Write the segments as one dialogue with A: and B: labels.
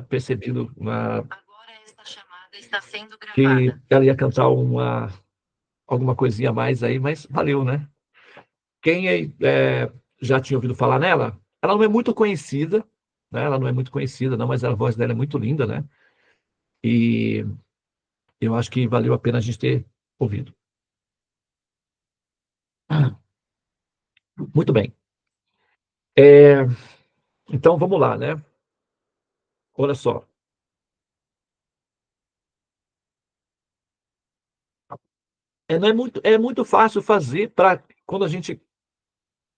A: percebido
B: Agora esta chamada está sendo
A: que
B: gravada.
A: ela ia cantar alguma coisinha a mais aí, mas valeu, né? Quem já tinha ouvido falar nela, ela não é muito conhecida, né? Ela não é muito conhecida, não, mas a voz dela é muito linda, né? E eu acho que valeu a pena a gente ter ouvido. Muito bem. Então vamos lá, né? Olha só. Não é muito fácil fazer para quando a gente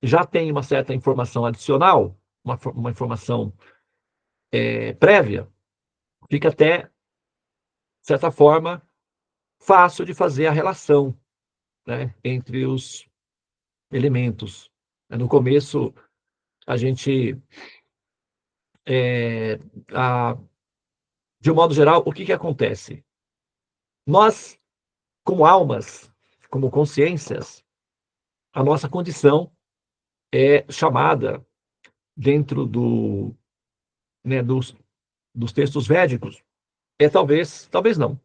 A: já tem uma certa informação adicional, uma informação prévia, fica até, de certa forma, fácil de fazer a relação, né, entre os elementos. No começo, a gente, é, a, de um modo geral, o que, que acontece? Nós, como almas, como consciências, a nossa condição é chamada dentro né, dos textos védicos, talvez não.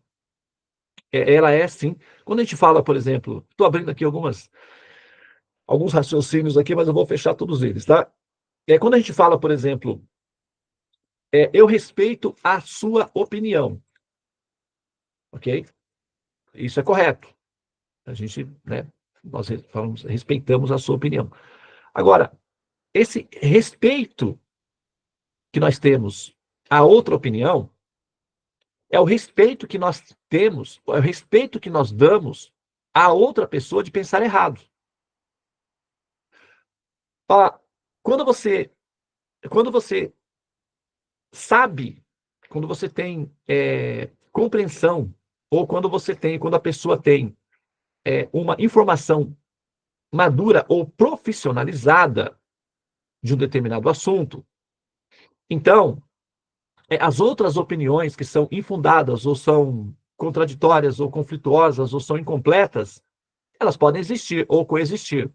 A: Ela é sim. Quando a gente fala, por exemplo, estou abrindo aqui alguns raciocínios aqui, mas eu vou fechar todos eles, tá? Quando a gente fala, por exemplo, eu respeito a sua opinião, ok? Isso é correto. A gente, né, nós respeitamos a sua opinião. Agora, esse respeito que nós temos à outra opinião é o respeito que nós temos, é o respeito que nós damos à outra pessoa de pensar errado. Ah, quando você, quando você sabe, quando você tem compreensão, ou quando a pessoa tem uma informação madura ou profissionalizada de um determinado assunto, então, as outras opiniões que são infundadas, ou são contraditórias, ou conflituosas, ou são incompletas, elas podem existir ou coexistir,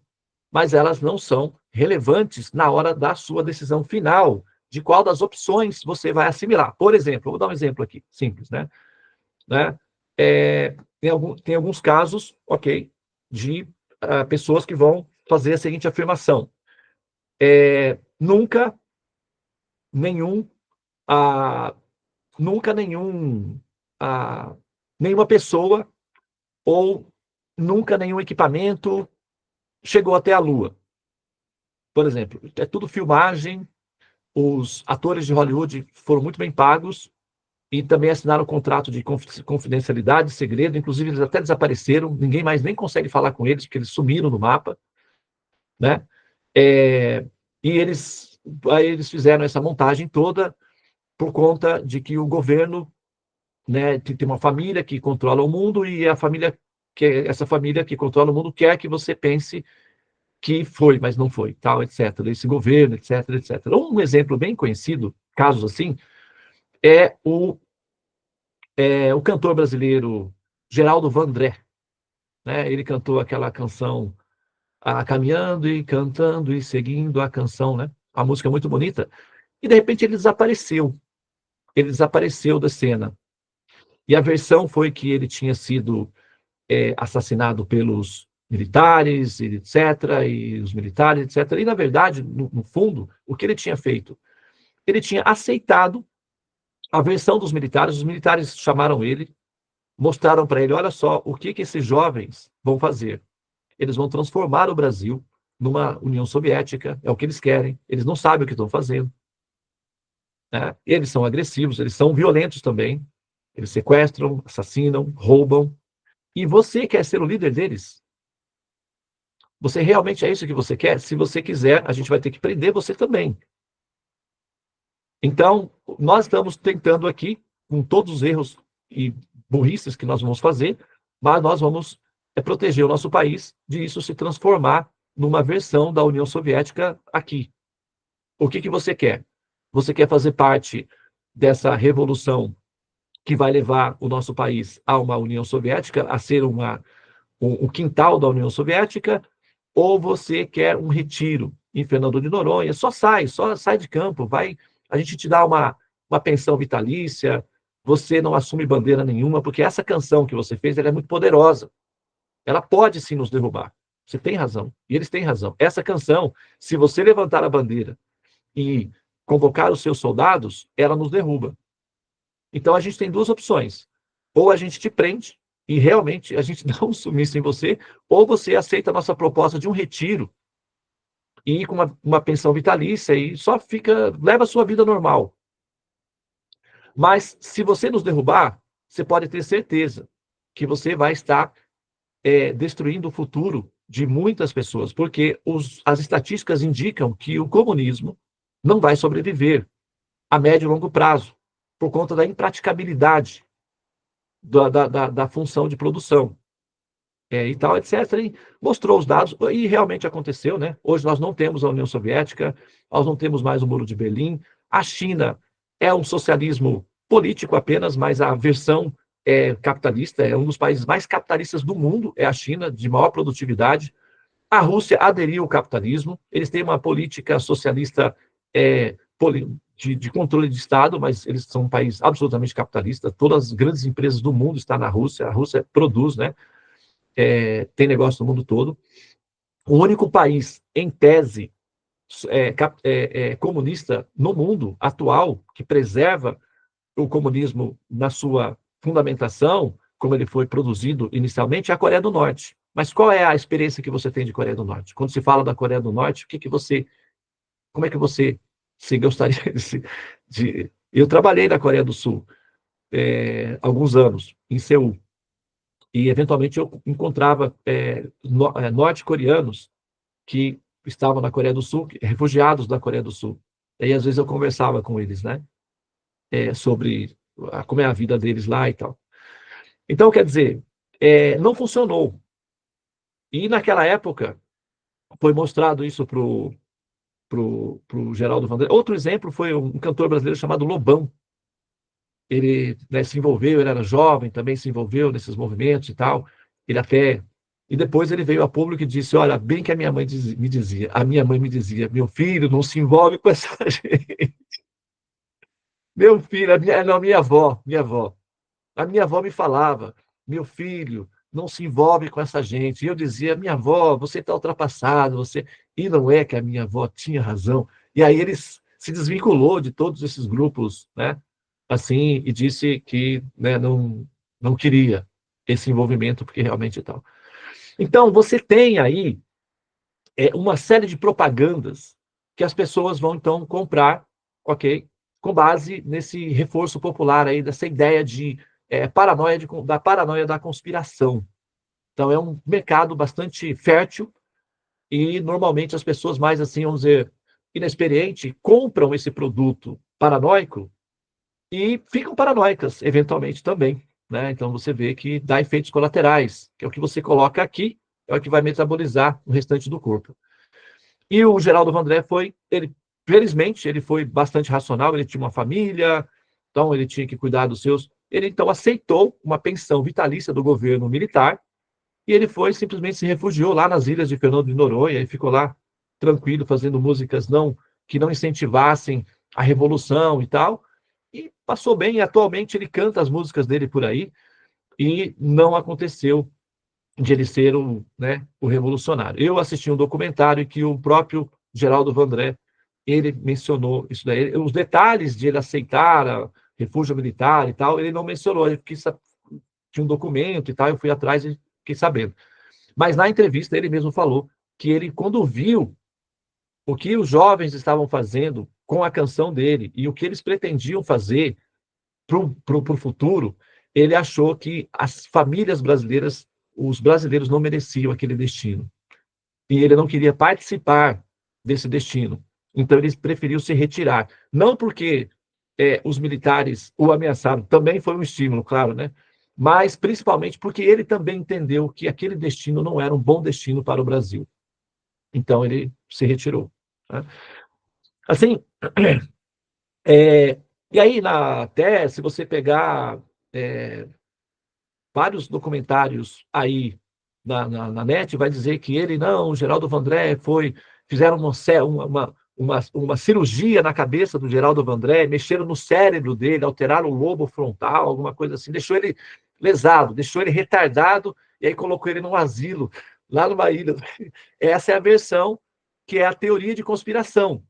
A: mas elas não são relevantes na hora da sua decisão final de qual das opções você vai assimilar. Por exemplo, vou dar um exemplo aqui, simples, né? Tem alguns casos, ok, de pessoas que vão fazer a seguinte afirmação: nunca nenhum, ah, nunca ah, nenhuma pessoa ou nunca nenhum equipamento chegou até a Lua. Por exemplo, é tudo filmagem, os atores de Hollywood foram muito bem pagos e também assinaram um contrato de confidencialidade, segredo, inclusive eles até desapareceram, ninguém mais nem consegue falar com eles, porque eles sumiram no mapa, né? É, e aí eles fizeram essa montagem toda por conta de que o governo, né, tem uma família que controla o mundo e essa família que controla o mundo quer que você pense que foi, mas não foi, tal, etc. Esse governo, etc, etc. Um exemplo bem conhecido, casos assim, é o cantor brasileiro Geraldo Vandré, né? Ele cantou aquela canção Caminhando e Cantando e Seguindo a Canção, né? A música é muito bonita. E, de repente, ele desapareceu. Ele desapareceu da cena. E a versão foi que ele tinha sido assassinado pelos militares, etc., e os militares, etc. E, na verdade, no fundo, o que ele tinha feito? Ele tinha aceitado a versão dos militares, os militares chamaram ele, mostraram para ele, olha só, o que esses jovens vão fazer. Eles vão transformar o Brasil numa União Soviética, é o que eles querem, eles não sabem o que estão fazendo. Né? Eles são agressivos, eles são violentos também, eles sequestram, assassinam, roubam, e você quer ser o líder deles? Você realmente é isso que você quer? Se você quiser, a gente vai ter que prender você também. Então, nós estamos tentando aqui, com todos os erros e burrices que nós vamos fazer, mas nós vamos proteger o nosso país de isso se transformar numa versão da União Soviética aqui. O que você quer? Você quer fazer parte dessa revolução que vai levar o nosso país a uma União Soviética, a ser um quintal da União Soviética, ou você quer um retiro em Fernando de Noronha? Só sai de campo, vai, a gente te dá uma pensão vitalícia, você não assume bandeira nenhuma, porque essa canção que você fez, ela é muito poderosa. Ela pode sim nos derrubar. Você tem razão. E eles têm razão. Essa canção, se você levantar a bandeira e convocar os seus soldados, ela nos derruba. Então a gente tem duas opções. Ou a gente te prende e realmente a gente dá um sumiço em você, ou você aceita a nossa proposta de um retiro e com uma pensão vitalícia e só leva a sua vida normal. Mas se você nos derrubar, você pode ter certeza que você vai estar destruindo o futuro de muitas pessoas, porque as estatísticas indicam que o comunismo não vai sobreviver a médio e longo prazo, por conta da impraticabilidade da função de produção. E tal, etc. E mostrou os dados, e realmente aconteceu, né? Hoje nós não temos a União Soviética, nós não temos mais o Muro de Berlim, a China é um socialismo político apenas, mas a versão capitalista, é um dos países mais capitalistas do mundo, é a China, de maior produtividade. A Rússia aderiu ao capitalismo, eles têm uma política socialista de controle de Estado, mas eles são um país absolutamente capitalista, todas as grandes empresas do mundo estão na Rússia, a Rússia produz, né? Tem negócio no mundo todo. O único país, em tese, comunista no mundo atual, que preserva o comunismo na sua fundamentação, como ele foi produzido inicialmente, é a Coreia do Norte. Mas qual é a experiência que você tem de Coreia do Norte? Quando se fala da Coreia do Norte, como é que você se gostaria de... Eu trabalhei na Coreia do Sul alguns anos, em Seul, e eventualmente eu encontrava norte-coreanos que estavam na Coreia do Sul, refugiados da Coreia do Sul. E aí, às vezes eu conversava com eles, né, sobre como é a vida deles lá e tal. Então, quer dizer, não funcionou. E naquela época foi mostrado isso pro Geraldo Vandré. Outro exemplo foi um cantor brasileiro chamado Lobão. Ele, né, se envolveu, ele era jovem, também se envolveu nesses movimentos e tal. Ele até... E depois ele veio a público e disse, olha, bem que a minha mãe me dizia, a minha mãe me dizia, meu filho, não se envolve com essa gente. Meu filho, minha avó. A minha avó me falava, meu filho, não se envolve com essa gente. E eu dizia, minha avó, você está ultrapassado, você... E não é que a minha avó tinha razão. E aí ele se desvinculou de todos esses grupos, né? Assim, e disse que, né, não queria esse envolvimento, porque realmente e tal. Então, você tem aí uma série de propagandas que as pessoas vão, então, comprar, ok? Com base nesse reforço popular aí, dessa ideia de da paranoia da conspiração. Então, é um mercado bastante fértil e, normalmente, as pessoas mais, assim, vamos dizer, inexperientes, compram esse produto paranoico e ficam paranoicas, eventualmente, também. Né? Então, você vê que dá efeitos colaterais, que é o que você coloca aqui, é o que vai metabolizar o restante do corpo. E o Geraldo Vandré felizmente, ele foi bastante racional, ele tinha uma família, então ele tinha que cuidar dos seus. Ele, então, aceitou uma pensão vitalícia do governo militar e ele simplesmente se refugiou lá nas ilhas de Fernando de Noronha e ficou lá tranquilo, fazendo músicas que não incentivassem a revolução e tal, e passou bem, e atualmente ele canta as músicas dele por aí, e não aconteceu de ele ser o revolucionário. Eu assisti um documentário que o próprio Geraldo Vandré, ele mencionou isso daí, os detalhes de ele aceitar refúgio militar e tal, ele não mencionou, ele tinha um documento e tal, eu fui atrás e fiquei sabendo. Mas na entrevista ele mesmo falou que ele, quando viu o que os jovens estavam fazendo com a canção dele e o que eles pretendiam fazer para o futuro, ele achou que as famílias brasileiras, os brasileiros não mereciam aquele destino. E ele não queria participar desse destino. Então ele preferiu se retirar. Não porque os militares o ameaçaram, também foi um estímulo, claro, né? Mas principalmente porque ele também entendeu que aquele destino não era um bom destino para o Brasil. Então ele se retirou. Né? Assim, e aí até se você pegar vários documentários aí na net, vai dizer que ele, não, o Geraldo Vandré fizeram uma cirurgia na cabeça do Geraldo Vandré, mexeram no cérebro dele, alteraram o lobo frontal, alguma coisa assim, deixou ele lesado, deixou ele retardado, e aí colocou ele num asilo, lá numa ilha. Essa é a versão que é a teoria de conspiração.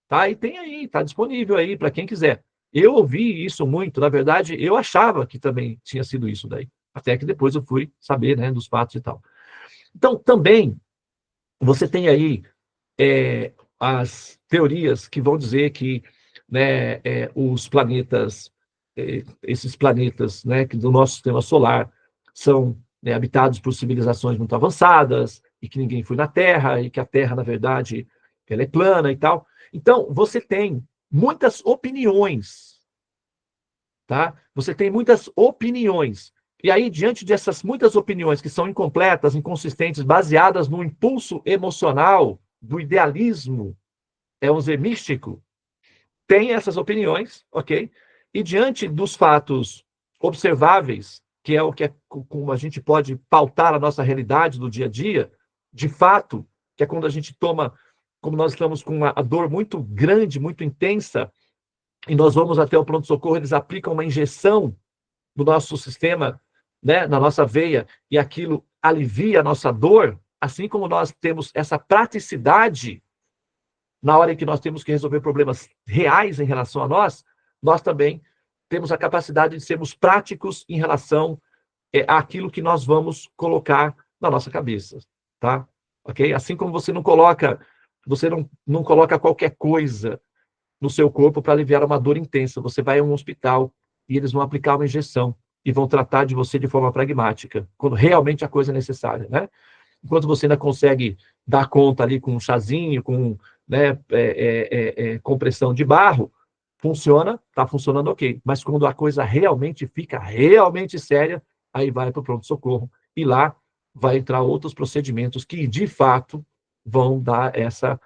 A: Tá? E tem aí, tá disponível aí para quem quiser. Eu ouvi isso muito, na verdade, eu achava que também tinha sido isso daí. Até que depois eu fui saber, né, dos fatos e tal. Então, também, você tem aí as teorias que vão dizer que, né, os planetas, esses planetas, né, que do nosso sistema solar são, né, habitados por civilizações muito avançadas e que ninguém foi na Terra e que a Terra, na verdade, ela é plana e tal. Então, você tem muitas opiniões, tá? Você tem muitas opiniões. E aí, diante dessas muitas opiniões que são incompletas, inconsistentes, baseadas no impulso emocional, do idealismo, vamos dizer, místico, tem essas opiniões, ok? E diante dos fatos observáveis, que é o que como a gente pode pautar a nossa realidade do dia a dia, de fato, que é quando a gente toma, como nós estamos com a dor muito grande, muito intensa, e nós vamos até o pronto-socorro, eles aplicam uma injeção no nosso sistema, né, na nossa veia, e aquilo alivia a nossa dor, assim como nós temos essa praticidade na hora em que nós temos que resolver problemas reais em relação a nós também temos a capacidade de sermos práticos em relação àquilo que nós vamos colocar na nossa cabeça, tá? Ok? Assim como você não coloca qualquer coisa no seu corpo para aliviar uma dor intensa. Você vai a um hospital e eles vão aplicar uma injeção e vão tratar de você de forma pragmática, quando realmente a coisa é necessária, né? Enquanto você ainda consegue dar conta ali com um chazinho, com, né, compressão de barro, funciona, está funcionando ok. Mas quando a coisa realmente fica realmente séria, aí vai para o pronto-socorro. E lá vai entrar outros procedimentos que, de fato, vão dar essa,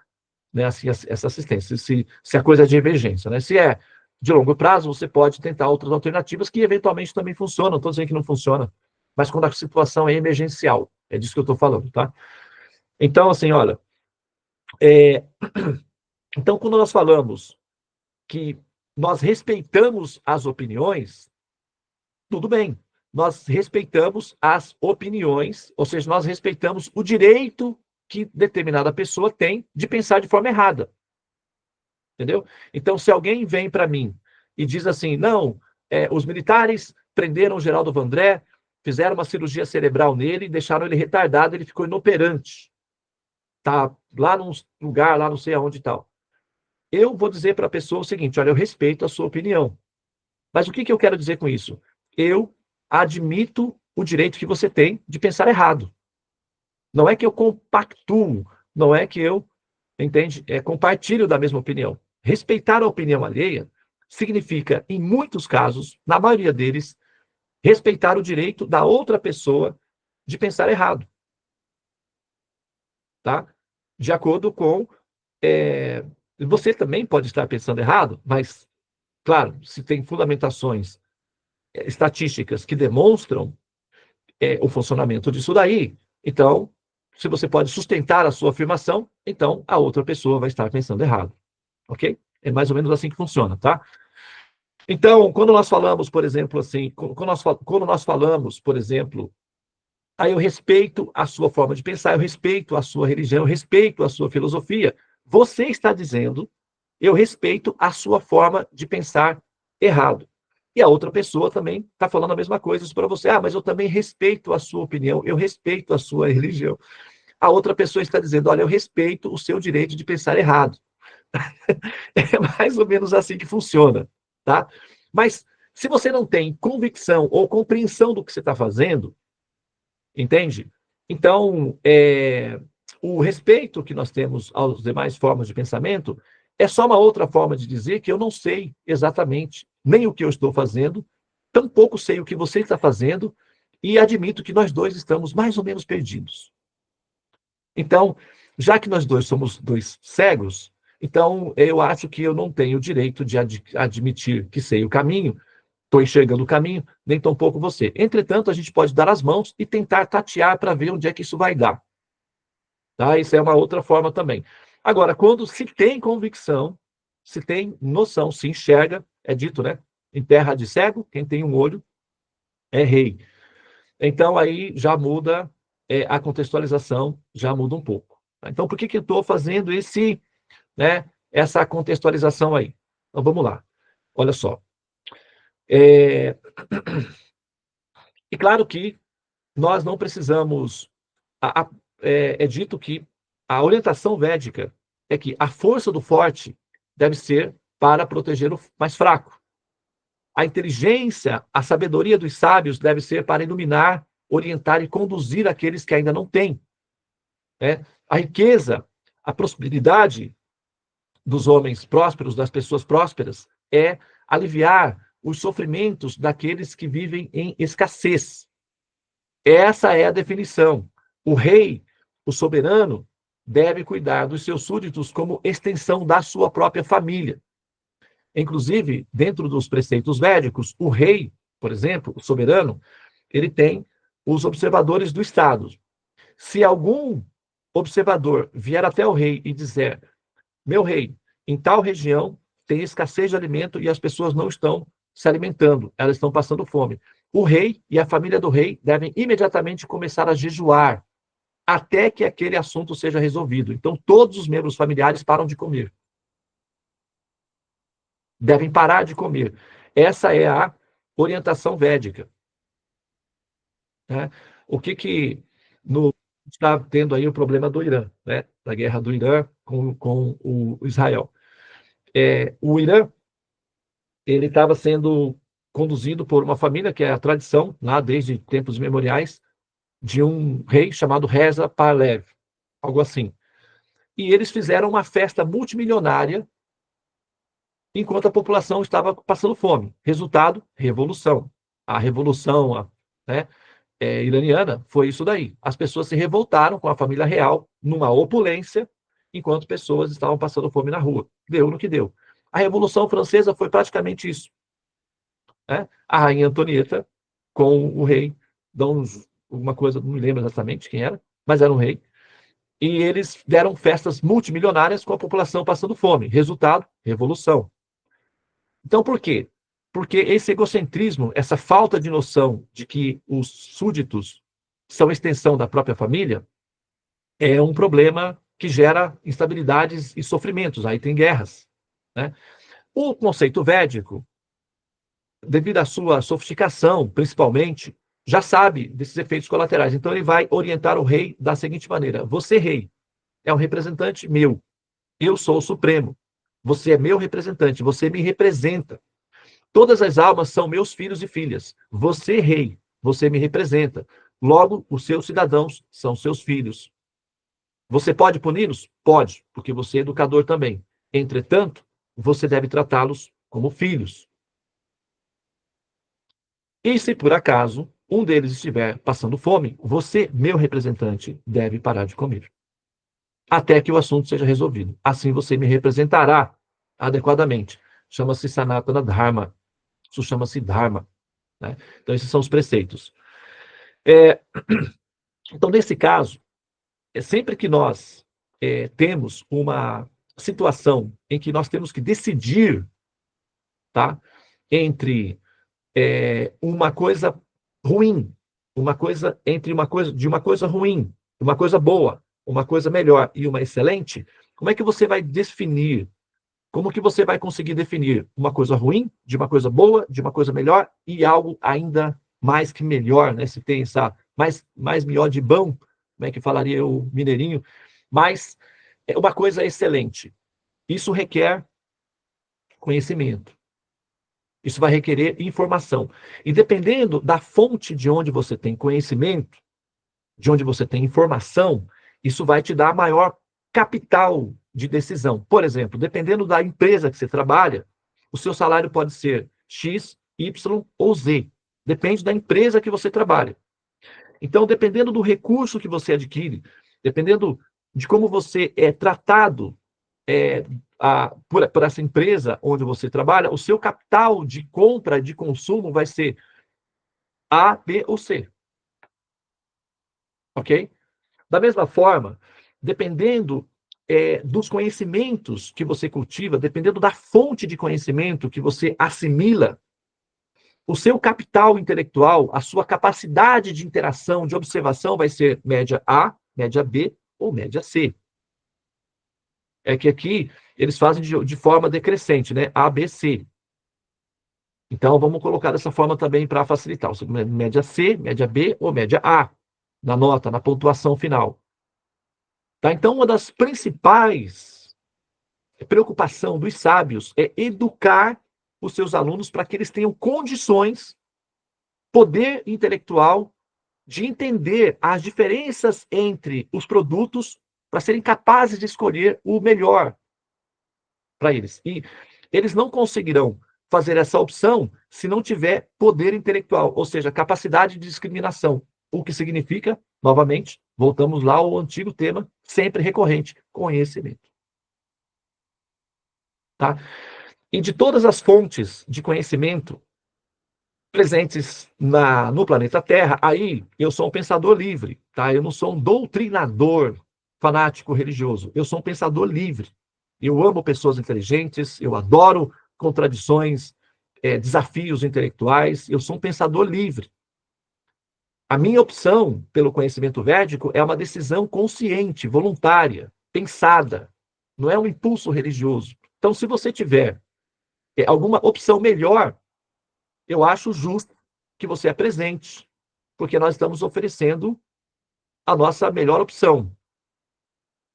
A: né, assim, essa assistência. Se a coisa é de emergência, né? Se é de longo prazo, você pode tentar outras alternativas que eventualmente também funcionam. Não estou dizendo que não funciona, mas quando a situação é emergencial. É disso que eu estou falando, tá? Então, assim, olha, então quando nós falamos que nós respeitamos as opiniões, tudo bem. Nós respeitamos as opiniões, ou seja, nós respeitamos o direito que determinada pessoa tem de pensar de forma errada. Entendeu? Então, se alguém vem para mim e diz assim, não, os militares prenderam o Geraldo Vandré, fizeram uma cirurgia cerebral nele, deixaram ele retardado, ele ficou inoperante. Tá lá num lugar, lá não sei aonde e tal. Eu vou dizer para a pessoa o seguinte, olha, eu respeito a sua opinião. Mas o que eu quero dizer com isso? Eu admito o direito que você tem de pensar errado. Não é que eu compactuo, não é que eu, entende, compartilho da mesma opinião. Respeitar a opinião alheia significa, em muitos casos, na maioria deles, respeitar o direito da outra pessoa de pensar errado. Tá? De acordo com... você também pode estar pensando errado, mas, claro, se tem fundamentações estatísticas que demonstram o funcionamento disso daí, então, se você pode sustentar a sua afirmação, então a outra pessoa vai estar pensando errado. Ok? É mais ou menos assim que funciona, tá? Então, quando nós falamos, por exemplo, assim, quando nós falamos, por exemplo, aí eu respeito a sua forma de pensar, eu respeito a sua religião, eu respeito a sua filosofia. Você está dizendo, eu respeito a sua forma de pensar errado. E a outra pessoa também está falando a mesma coisa para você. Ah, mas eu também respeito a sua opinião, eu respeito a sua religião. A outra pessoa está dizendo, olha, eu respeito o seu direito de pensar errado. É mais ou menos assim que funciona, tá? Mas se você não tem convicção ou compreensão do que você está fazendo, entende? Então, o respeito que nós temos às demais formas de pensamento é só uma outra forma de dizer que eu não sei exatamente nem o que eu estou fazendo, tampouco sei o que você está fazendo, e admito que nós dois estamos mais ou menos perdidos. Então, já que nós dois somos dois cegos, então eu acho que eu não tenho o direito de admitir que sei o caminho, estou enxergando o caminho, nem tampouco você. Entretanto, a gente pode dar as mãos e tentar tatear para ver onde é que isso vai dar. Tá? Isso é uma outra forma também. Agora, quando se tem convicção, se tem noção, se enxerga, é dito, né? Em terra de cego, quem tem um olho é rei. Então, aí já muda a contextualização, já muda um pouco. Então, por que eu estou fazendo essa contextualização aí? Então, vamos lá. Olha só. E claro que nós não precisamos. É dito que a orientação védica é que a força do forte deve ser para proteger o mais fraco. A inteligência, a sabedoria dos sábios deve ser para iluminar, orientar e conduzir aqueles que ainda não têm. Né? A riqueza, a prosperidade dos homens prósperos, das pessoas prósperas, é aliviar os sofrimentos daqueles que vivem em escassez. Essa é a definição. O rei, o soberano, deve cuidar dos seus súditos como extensão da sua própria família. Inclusive, dentro dos preceitos védicos, o rei, por exemplo, o soberano, ele tem os observadores do Estado. Se algum observador vier até o rei e dizer: meu rei, em tal região tem escassez de alimento e as pessoas não estão se alimentando, elas estão passando fome. O rei e a família do rei devem imediatamente começar a jejuar até que aquele assunto seja resolvido. Então, todos os membros familiares param de comer. Devem parar de comer. Essa é a orientação védica. Né? O que está tendo aí o problema do Irã, né? Da guerra do Irã com o Israel. O Irã, ele estava sendo conduzido por uma família que é a tradição, lá desde tempos memoriais, de um rei chamado Reza Pahlavi, algo assim. E eles fizeram uma festa multimilionária enquanto a população estava passando fome. Resultado, revolução. A revolução, né, iraniana foi isso daí. As pessoas se revoltaram com a família real numa opulência, enquanto pessoas estavam passando fome na rua. Deu no que deu. A Revolução Francesa foi praticamente isso. Né? A rainha Antonieta com o rei, alguma coisa, não me lembro exatamente quem era, mas era um rei, e eles deram festas multimilionárias com a população passando fome. Resultado, revolução. Então, por quê? Porque esse egocentrismo, essa falta de noção de que os súditos são extensão da própria família, é um problema que gera instabilidades e sofrimentos. Aí tem guerras. Né? O conceito védico, devido à sua sofisticação, principalmente, já sabe desses efeitos colaterais. Então, ele vai orientar o rei da seguinte maneira: você, rei, é um representante meu. Eu sou o Supremo. Você é meu representante. Você me representa. Todas as almas são meus filhos e filhas. Você, rei, você me representa. Logo, os seus cidadãos são seus filhos. Você pode puni-los? Pode, porque você é educador também. Entretanto, você deve tratá-los como filhos. E se por acaso um deles estiver passando fome, você, meu representante, deve parar de comer. Até que o assunto seja resolvido. Assim você me representará adequadamente. Chama-se Sanatana Dharma. Isso chama-se Dharma. Né? Então, esses são os preceitos. Então, nesse caso, sempre que nós temos uma situação em que nós temos que decidir, tá, entre uma coisa ruim, de uma coisa ruim, uma coisa boa, uma coisa melhor e uma excelente, como é que você vai definir? Como que você vai conseguir definir uma coisa ruim, de uma coisa boa, de uma coisa melhor e algo ainda mais que melhor, né? Se tem essa mais melhor de bom, como é que falaria o mineirinho? Mas é uma coisa excelente. Isso requer conhecimento. Isso vai requerer informação. E dependendo da fonte de onde você tem conhecimento, de onde você tem informação, isso vai te dar maior capital de decisão. Por exemplo, dependendo da empresa que você trabalha, o seu salário pode ser X, Y ou Z. Depende da empresa que você trabalha. Então, dependendo do recurso que você adquire, dependendo de como você é tratado por essa empresa onde você trabalha, o seu capital de compra, de consumo vai ser A, B ou C. Ok? Da mesma forma, dependendo dos conhecimentos que você cultiva, dependendo da fonte de conhecimento que você assimila, o seu capital intelectual, a sua capacidade de interação, de observação, vai ser média A, média B ou média C. É que aqui eles fazem de forma decrescente, né? A, B, C. Então, vamos colocar dessa forma também para facilitar. Média C, média B ou média A, na nota, na pontuação final. Tá? Então, uma das principais preocupações dos sábios é educar os seus alunos para que eles tenham condições, poder intelectual, de entender as diferenças entre os produtos para serem capazes de escolher o melhor para eles. E eles não conseguirão fazer essa opção se não tiver poder intelectual, ou seja, capacidade de discriminação. O que significa, novamente, voltamos lá ao antigo tema, sempre recorrente, conhecimento. Tá? E de todas as fontes de conhecimento presentes no planeta Terra, aí eu sou um pensador livre, tá? Eu não sou um doutrinador fanático religioso, eu sou um pensador livre. Eu amo pessoas inteligentes, eu adoro contradições, desafios intelectuais, eu sou um pensador livre. A minha opção pelo conhecimento védico é uma decisão consciente, voluntária, pensada, não é um impulso religioso. Então, se você tiver alguma opção melhor, eu acho justo que você apresente, porque nós estamos oferecendo a nossa melhor opção,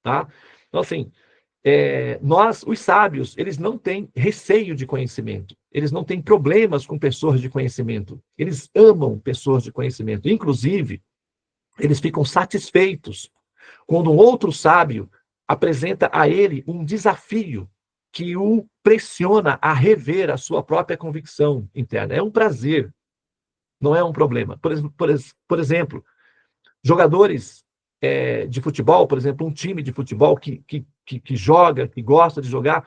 A: tá? Então, assim, nós, os sábios, eles não têm receio de conhecimento, eles não têm problemas com pessoas de conhecimento, eles amam pessoas de conhecimento, inclusive, eles ficam satisfeitos quando um outro sábio apresenta a ele um desafio que o pressiona a rever a sua própria convicção interna. É um prazer, não é um problema. Por exemplo, jogadores de futebol, por exemplo, um time de futebol que joga, que gosta de jogar,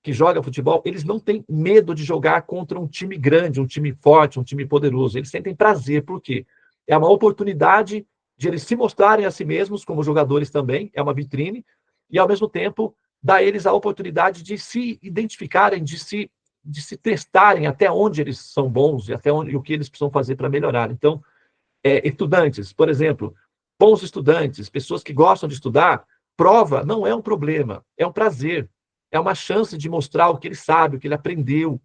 A: que joga futebol, eles não têm medo de jogar contra um time grande, um time forte, um time poderoso. Eles sentem prazer, por quê? É uma oportunidade de eles se mostrarem a si mesmos como jogadores também, é uma vitrine, e ao mesmo tempo dá a eles a oportunidade de se identificarem, de se testarem até onde eles são bons e até onde, o que eles precisam fazer para melhorar. Então, estudantes, por exemplo, bons estudantes, pessoas que gostam de estudar, prova não é um problema, é um prazer, é uma chance de mostrar o que ele sabe, o que ele aprendeu.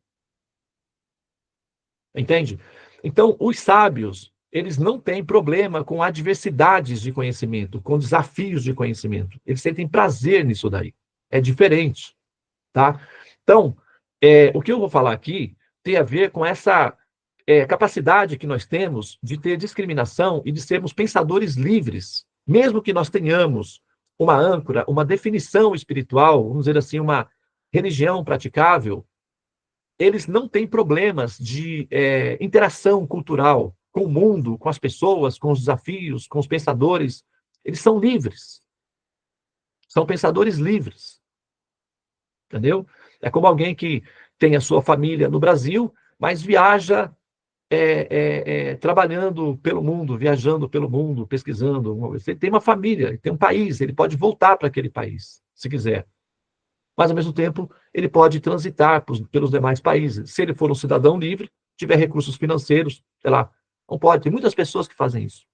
A: Entende? Então, os sábios, eles não têm problema com adversidades de conhecimento, com desafios de conhecimento. Eles sentem prazer nisso daí. É diferente, tá? Então, o que eu vou falar aqui tem a ver com essa capacidade que nós temos de ter discriminação e de sermos pensadores livres, mesmo que nós tenhamos uma âncora, uma definição espiritual, vamos dizer assim, uma religião praticável, eles não têm problemas de interação cultural com o mundo, com as pessoas, com os desafios, com os pensadores. Eles são livres. São pensadores livres. Entendeu? É como alguém que tem a sua família no Brasil, mas viaja trabalhando pelo mundo, viajando pelo mundo, pesquisando. Ele tem uma família, tem um país, ele pode voltar para aquele país, se quiser. Mas, ao mesmo tempo, ele pode transitar pelos demais países. Se ele for um cidadão livre, tiver recursos financeiros, sei lá, não pode. Tem muitas pessoas que fazem isso.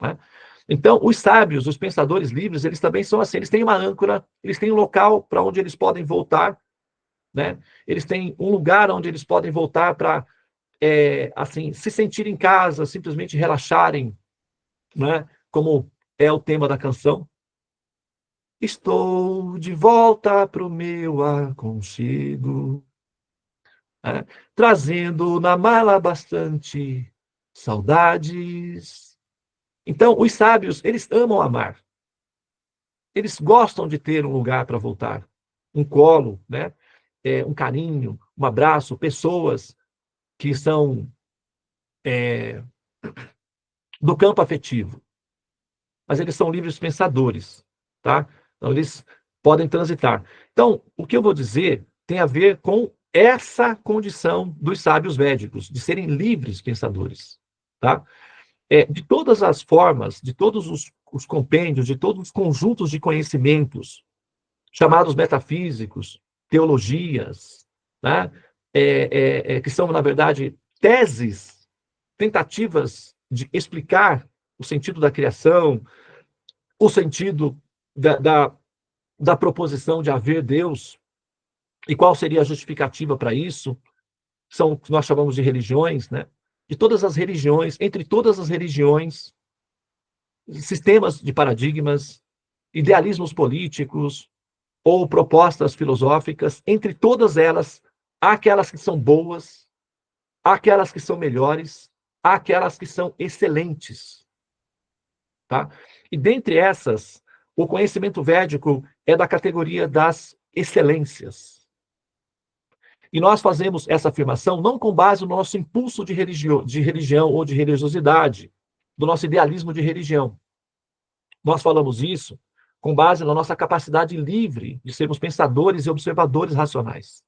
A: Né? Então, os sábios, os pensadores livres, eles também são assim, eles têm uma âncora, eles têm um local para onde eles podem voltar, né? Eles têm um lugar onde eles podem voltar para assim, se sentir em casa, simplesmente relaxarem, né? Como é o tema da canção. Estou de volta para o meu aconchego, né? Trazendo na mala bastante saudades. Então, os sábios, eles amam amar. Eles gostam de ter um lugar para voltar, um colo, né? Um carinho, um abraço, pessoas que são do campo afetivo. Mas eles são livres pensadores, tá? Então, eles podem transitar. Então, o que eu vou dizer tem a ver com essa condição dos sábios védicos, de serem livres pensadores, tá? De todas as formas, de todos os compêndios, de todos os conjuntos de conhecimentos, chamados metafísicos, teologias, né? Que são, na verdade, teses, tentativas de explicar o sentido da criação, o sentido da proposição de haver Deus, e qual seria a justificativa para isso, são o que nós chamamos de religiões, né? De todas as religiões, entre todas as religiões, sistemas de paradigmas, idealismos políticos ou propostas filosóficas, entre todas elas, há aquelas que são boas, há aquelas que são melhores, há aquelas que são excelentes, tá? E dentre essas, o conhecimento védico é da categoria das excelências. E nós fazemos essa afirmação não com base no nosso impulso de religião ou de religiosidade, do nosso idealismo de religião. Nós falamos isso com base na nossa capacidade livre de sermos pensadores e observadores racionais.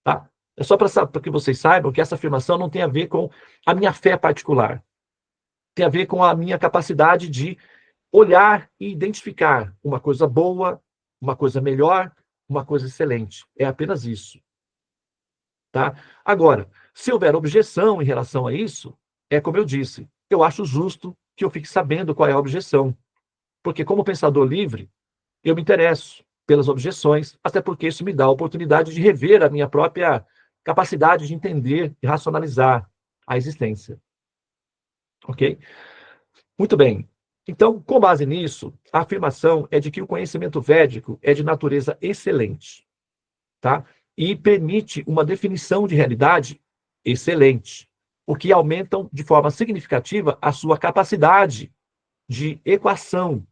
A: Tá? É só para que vocês saibam que essa afirmação não tem a ver com a minha fé particular. Tem a ver com a minha capacidade de olhar e identificar uma coisa boa, uma coisa melhor, uma coisa excelente. É apenas isso. Tá? Agora, se houver objeção em relação a isso, é como eu disse, eu acho justo que eu fique sabendo qual é a objeção. Porque, como pensador livre, eu me interesso pelas objeções, até porque isso me dá a oportunidade de rever a minha própria capacidade de entender e racionalizar a existência. Ok? Muito bem. Então, com base nisso, a afirmação é de que o conhecimento védico é de natureza excelente, tá? E permite uma definição de realidade excelente, o que aumentam de forma significativa a sua capacidade de equação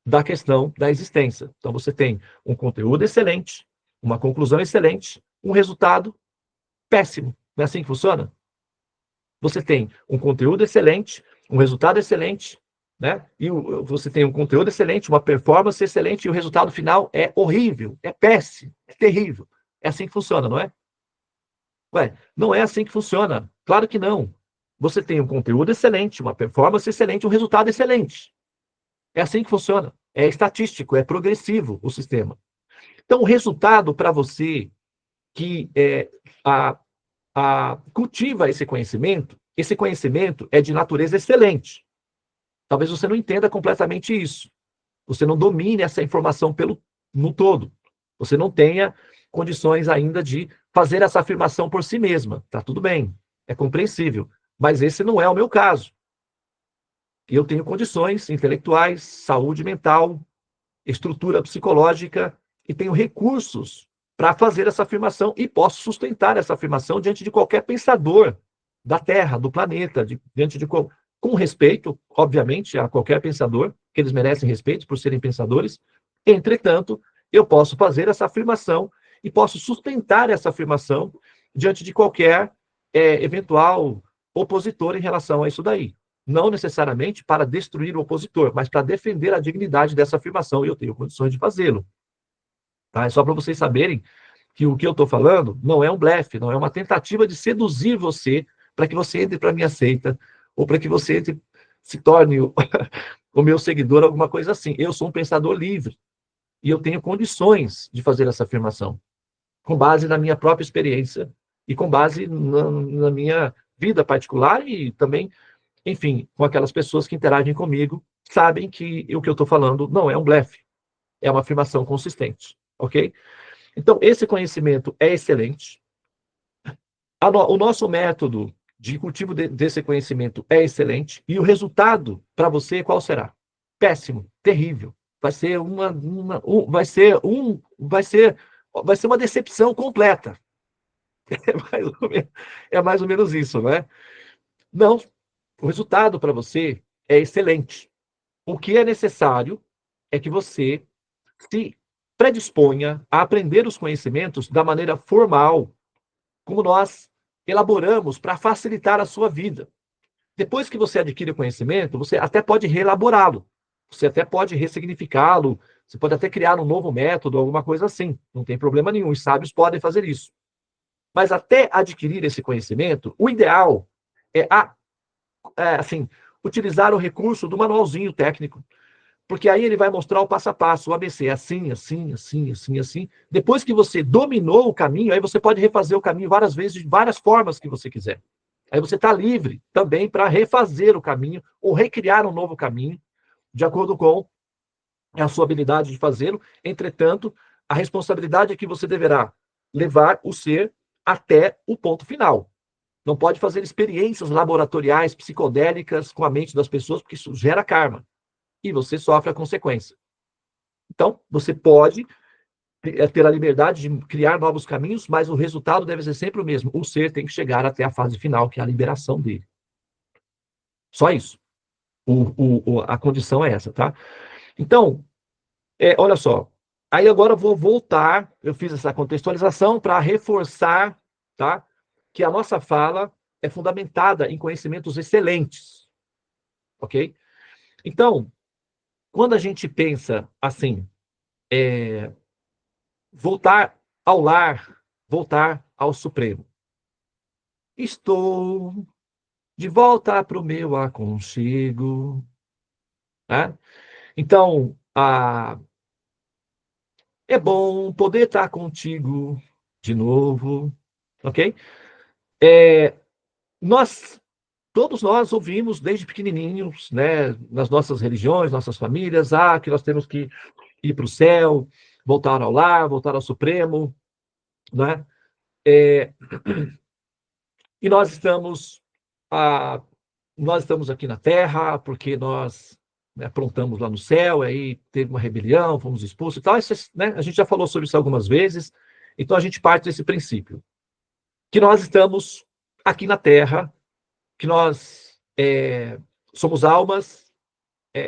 A: da questão da existência. Então, você tem um conteúdo excelente, uma conclusão excelente, um resultado péssimo. Não é assim que funciona? Você tem um conteúdo excelente, um resultado excelente, né? E você tem um conteúdo excelente, uma performance excelente, e o resultado final é horrível, é péssimo, é terrível. É assim que funciona, não é? Ué, não é assim que funciona. Claro que não. Você tem um conteúdo excelente, uma performance excelente, um resultado excelente. É assim que funciona. É estatístico, é progressivo o sistema. Então, o resultado para você que cultiva esse conhecimento é de natureza excelente. Talvez você não entenda completamente isso. Você não domine essa informação no todo. Você não tenha condições ainda de fazer essa afirmação por si mesma. Tá tudo bem, é compreensível. Mas esse não é o meu caso. Eu tenho condições intelectuais, saúde mental, estrutura psicológica e tenho recursos para fazer essa afirmação e posso sustentar essa afirmação diante de qualquer pensador da Terra, do planeta, com respeito, obviamente, a qualquer pensador, que eles merecem respeito por serem pensadores. Entretanto, eu posso fazer essa afirmação e posso sustentar essa afirmação diante de qualquer eventual opositor em relação a isso daí. Não necessariamente para destruir o opositor, mas para defender a dignidade dessa afirmação, e eu tenho condições de fazê-lo. Tá? É só para vocês saberem que o que eu estou falando não é um blefe, não é uma tentativa de seduzir você para que você entre para a minha seita, ou para que você se torne o meu seguidor, alguma coisa assim. Eu sou um pensador livre, e eu tenho condições de fazer essa afirmação, com base na minha própria experiência, e com base na minha vida particular, e também, enfim, com aquelas pessoas que interagem comigo, sabem que o que eu estou falando não é um blefe, é uma afirmação consistente, ok? Então, esse conhecimento é excelente. O nosso método de cultivo desse conhecimento é excelente, e o resultado para você qual será? Péssimo, terrível. Vai ser uma decepção completa. É mais ou menos isso, né? Não, o resultado para você é excelente. O que é necessário é que você se predisponha a aprender os conhecimentos da maneira formal, como nós elaboramos para facilitar a sua vida. Depois que você adquire o conhecimento, você até pode reelaborá-lo, você até pode ressignificá-lo, você pode até criar um novo método, alguma coisa assim. Não tem problema nenhum, os sábios podem fazer isso. Mas até adquirir esse conhecimento, o ideal assim, utilizar o recurso do manualzinho técnico, porque aí ele vai mostrar o passo a passo, o ABC, assim, assim, assim, assim, assim. Depois que você dominou o caminho, aí você pode refazer o caminho várias vezes, de várias formas que você quiser. Aí você está livre também para refazer o caminho ou recriar um novo caminho, de acordo com a sua habilidade de fazê-lo. Entretanto, a responsabilidade é que você deverá levar o ser até o ponto final. Não pode fazer experiências laboratoriais, psicodélicas com a mente das pessoas, porque isso gera karma. E você sofre a consequência. Então, você pode ter a liberdade de criar novos caminhos, mas o resultado deve ser sempre o mesmo. O ser tem que chegar até a fase final, que é a liberação dele. Só isso. A condição é essa, tá? Então, olha só. Aí agora eu vou voltar. Eu fiz essa contextualização para reforçar, tá? Que a nossa fala é fundamentada em conhecimentos excelentes, ok? Então, quando a gente pensa assim, voltar ao lar, voltar ao Supremo. Estou de volta para o meu aconchego. Né? Então, é bom poder estar contigo de novo, ok? Nós, todos nós ouvimos desde pequenininhos, né, nas nossas religiões, nossas famílias, que nós temos que ir para o céu, voltar ao lar, voltar ao Supremo, né? E nós estamos aqui na Terra porque nós, né, aprontamos lá no céu, aí teve uma rebelião, fomos expulsos e tal. Né, a gente já falou sobre isso algumas vezes, então a gente parte desse princípio, que nós estamos aqui na Terra, que nós somos almas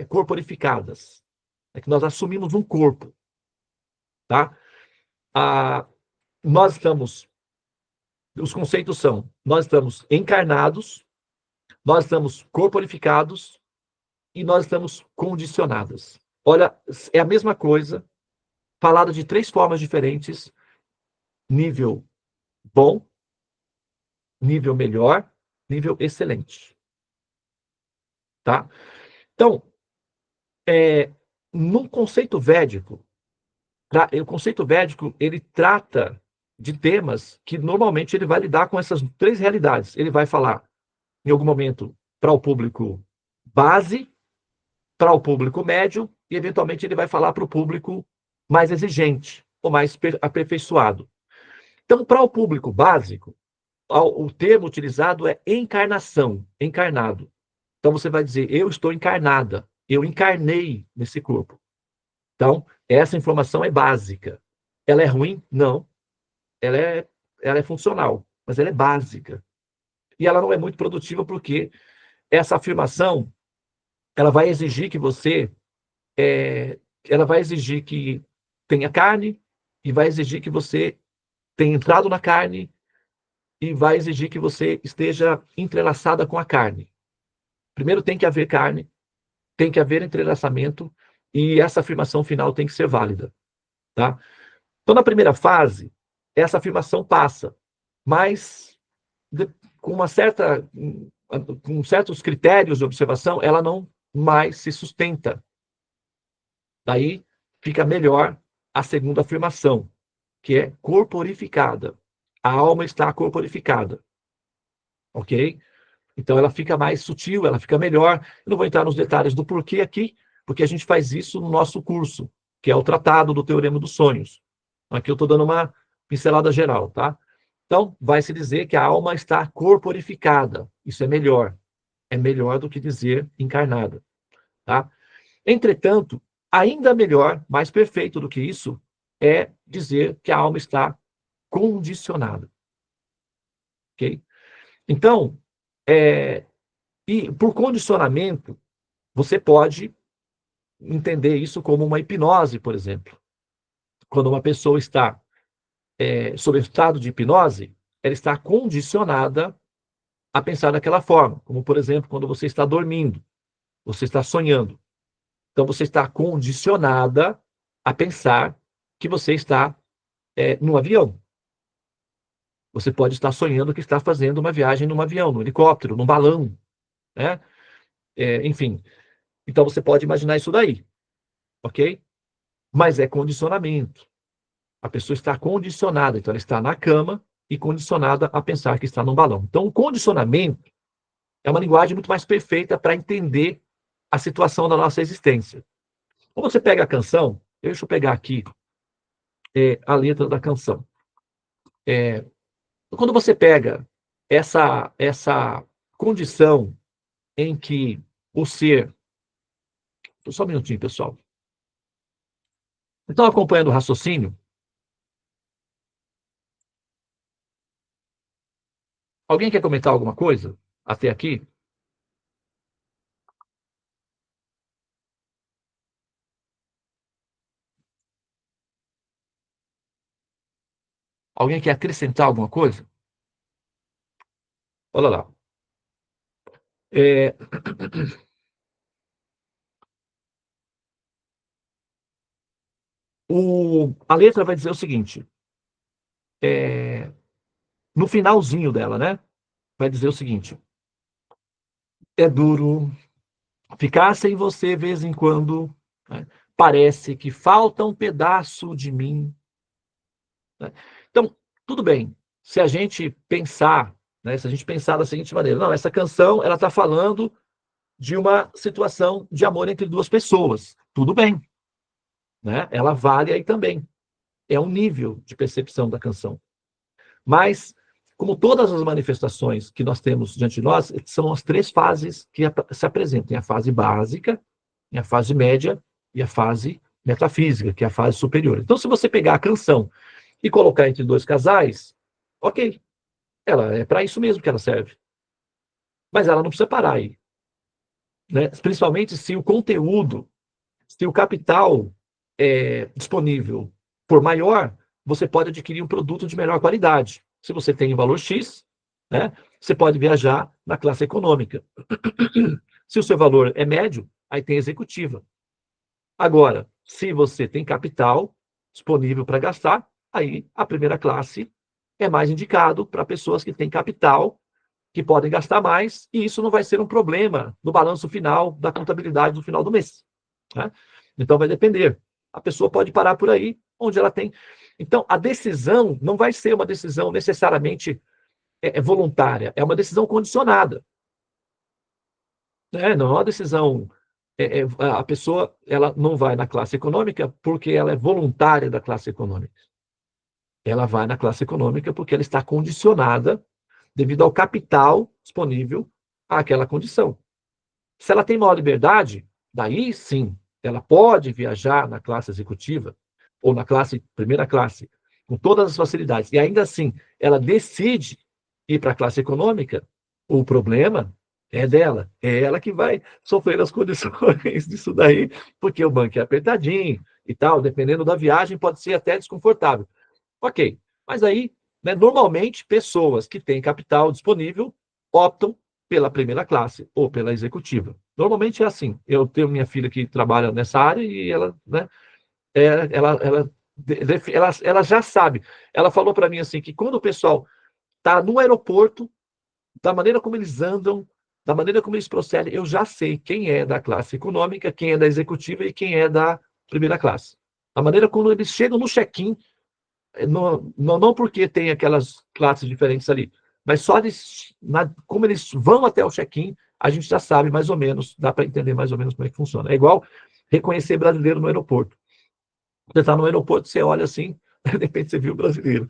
A: corporificadas, que nós assumimos um corpo, tá? Ah, nós estamos, os conceitos são, nós estamos encarnados, nós estamos corporificados e nós estamos condicionadas. Olha, é a mesma coisa, falado de 3 formas diferentes: nível bom, nível melhor, nível excelente. Tá? Então, no conceito védico, o conceito védico, ele trata de temas que normalmente ele vai lidar com essas 3 realidades. Ele vai falar, em algum momento, para o público base, para o público médio, e eventualmente ele vai falar para o público mais exigente, ou mais aperfeiçoado. Então, para o público básico, o termo utilizado é encarnação, encarnado. Então, você vai dizer, eu estou encarnada, eu encarnei nesse corpo. Então, essa informação é básica. Ela é ruim? Não. Ela é funcional, mas ela é básica. E ela não é muito produtiva porque essa afirmação, ela vai exigir que você, ela vai exigir que tenha carne, e vai exigir que você tenha entrado na carne, e vai exigir que você esteja entrelaçada com a carne. Primeiro tem que haver carne, tem que haver entrelaçamento, e essa afirmação final tem que ser válida. Tá? Então, na primeira fase, essa afirmação passa, mas com com certos critérios de observação, ela não mais se sustenta. Daí fica melhor a segunda afirmação, que é corporificada. A alma está corporificada. Ok? Então ela fica mais sutil, ela fica melhor. Eu não vou entrar nos detalhes do porquê aqui, porque a gente faz isso no nosso curso, que é o Tratado do Teorema dos Sonhos. Aqui eu estou dando uma pincelada geral, tá? Então, vai se dizer que a alma está corporificada. Isso é melhor. É melhor do que dizer encarnada, tá? Entretanto, ainda melhor, mais perfeito do que isso, é dizer que a alma está condicionada. Ok? Então, e por condicionamento, você pode entender isso como uma hipnose, por exemplo. Quando uma pessoa está sob estado de hipnose, ela está condicionada a pensar daquela forma. Como, por exemplo, quando você está dormindo, você está sonhando. Então, você está condicionada a pensar que você está num avião. Você pode estar sonhando que está fazendo uma viagem num avião, num helicóptero, num balão, né? enfim. Então você pode imaginar isso daí, ok? Mas é condicionamento. A pessoa está condicionada, então ela está na cama e condicionada a pensar que está num balão. Então o condicionamento é uma linguagem muito mais perfeita para entender a situação da nossa existência. Quando você pega a canção, deixa eu pegar aqui a letra da canção. Quando você pega essa condição em que o ser. Só um minutinho, pessoal. Então, acompanhando o raciocínio, alguém quer comentar alguma coisa até aqui? Alguém quer acrescentar alguma coisa? Olha lá. É, a letra vai dizer o seguinte: é, no finalzinho dela, né? Vai dizer o seguinte: é duro ficar sem você de vez em quando, né? Parece que falta um pedaço de mim. Né? Então, tudo bem. Se a gente pensar, né? Se a gente pensar da seguinte maneira, não, essa canção ela está falando de uma situação de amor entre duas pessoas. Tudo bem, né? Ela vale aí também. É um nível de percepção da canção. Mas, como todas as manifestações que nós temos diante de nós, são as três fases que se apresentam: a fase básica, a fase média e a fase metafísica, que é a fase superior. Então, se você pegar a canção e colocar entre dois casais, ok, ela é para isso mesmo que ela serve. Mas ela não precisa parar aí. Né? Principalmente se o conteúdo, se o capital disponível for maior, você pode adquirir um produto de melhor qualidade. Se você tem um valor X, né, você pode viajar na classe econômica. Se o seu valor é médio, aí tem executiva. Agora, se você tem capital disponível para gastar, aí a primeira classe é mais indicado para pessoas que têm capital, que podem gastar mais, e isso não vai ser um problema no balanço final da contabilidade do final do mês. Né? Então vai depender. A pessoa pode parar por aí, onde ela tem. Então, a decisão não vai ser uma decisão necessariamente voluntária, é uma decisão condicionada. Né? Não é uma decisão. A pessoa ela não vai na classe econômica porque ela é voluntária da classe econômica. Ela vai na classe econômica porque ela está condicionada devido ao capital disponível àquela condição. Se ela tem maior liberdade, daí sim, ela pode viajar na classe executiva ou na classe primeira classe, com todas as facilidades, e ainda assim ela decide ir para a classe econômica, o problema é dela, é ela que vai sofrer as condições disso daí, porque o banco é apertadinho e tal, dependendo da viagem, pode ser até desconfortável. Ok, mas aí, né, normalmente, pessoas que têm capital disponível optam pela primeira classe ou pela executiva. Normalmente é assim. Eu tenho minha filha que trabalha nessa área e ela, né, ela já sabe. Ela falou para mim assim que quando o pessoal está no aeroporto, da maneira como eles andam, da maneira como eles procedem, eu já sei quem é da classe econômica, quem é da executiva e quem é da primeira classe. A maneira como eles chegam no check-in, não porque tem aquelas classes diferentes ali, mas só como eles vão até o check-in, a gente já sabe mais ou menos, dá para entender mais ou menos como é que funciona. É igual reconhecer brasileiro no aeroporto. Você está no aeroporto, você olha assim, de repente você viu o brasileiro.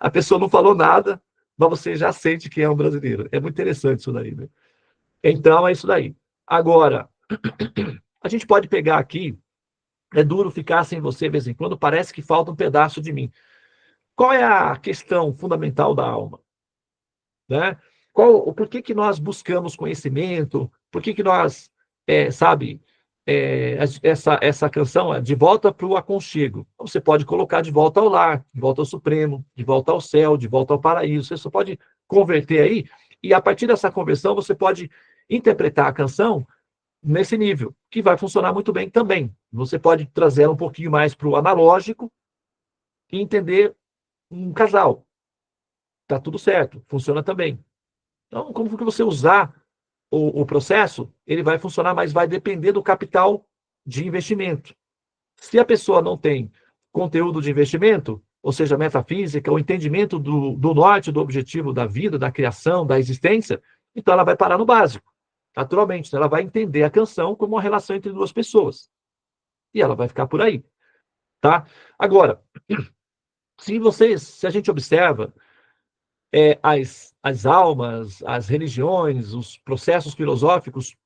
A: A pessoa não falou nada, mas você já sente que é um brasileiro. É muito interessante isso daí, né? Então, é isso daí. Agora, a gente pode pegar aqui, é duro ficar sem você de vez em quando, parece que falta um pedaço de mim. Qual é a questão fundamental da alma? Né? Por que nós buscamos conhecimento? Por que nós, sabe, essa canção é de volta para o aconchego. Você pode colocar de volta ao lar, de volta ao Supremo, de volta ao céu, de volta ao paraíso. Você só pode converter aí, e a partir dessa conversão você pode interpretar a canção nesse nível, que vai funcionar muito bem também. Você pode trazer ela um pouquinho mais para o analógico e entender um casal. Tá tudo certo, funciona também. Então, como que você usar o processo, ele vai funcionar, mas vai depender do capital de investimento. Se a pessoa não tem conteúdo de investimento, ou seja, metafísica, o entendimento do norte, do objetivo da vida, da criação, da existência, então ela vai parar no básico, naturalmente. Ela vai entender a canção como uma relação entre duas pessoas. E ela vai ficar por aí, tá? Agora, se a gente observa as almas, as religiões, os processos filosóficos,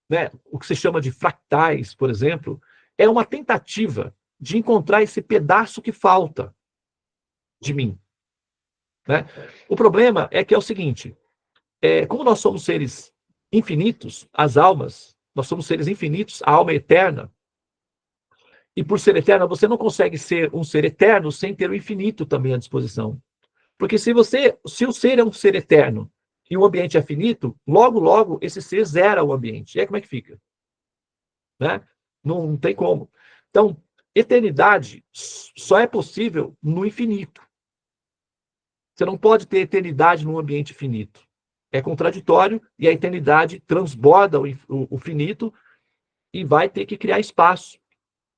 A: né, o que se chama de fractais, por exemplo, é uma tentativa de encontrar esse pedaço que falta de mim. Né? O problema é que é o seguinte, como nós somos seres infinitos, as almas, nós somos seres infinitos, a alma é eterna, e por ser eterna, você não consegue ser um ser eterno sem ter o infinito também à disposição. Porque se o ser é um ser eterno e o ambiente é finito, logo, logo, esse ser zera o ambiente. E aí como é que fica? Né? Não tem como. Então, eternidade só é possível no infinito. Você não pode ter eternidade num ambiente finito. É contraditório e a eternidade transborda o finito e vai ter que criar espaço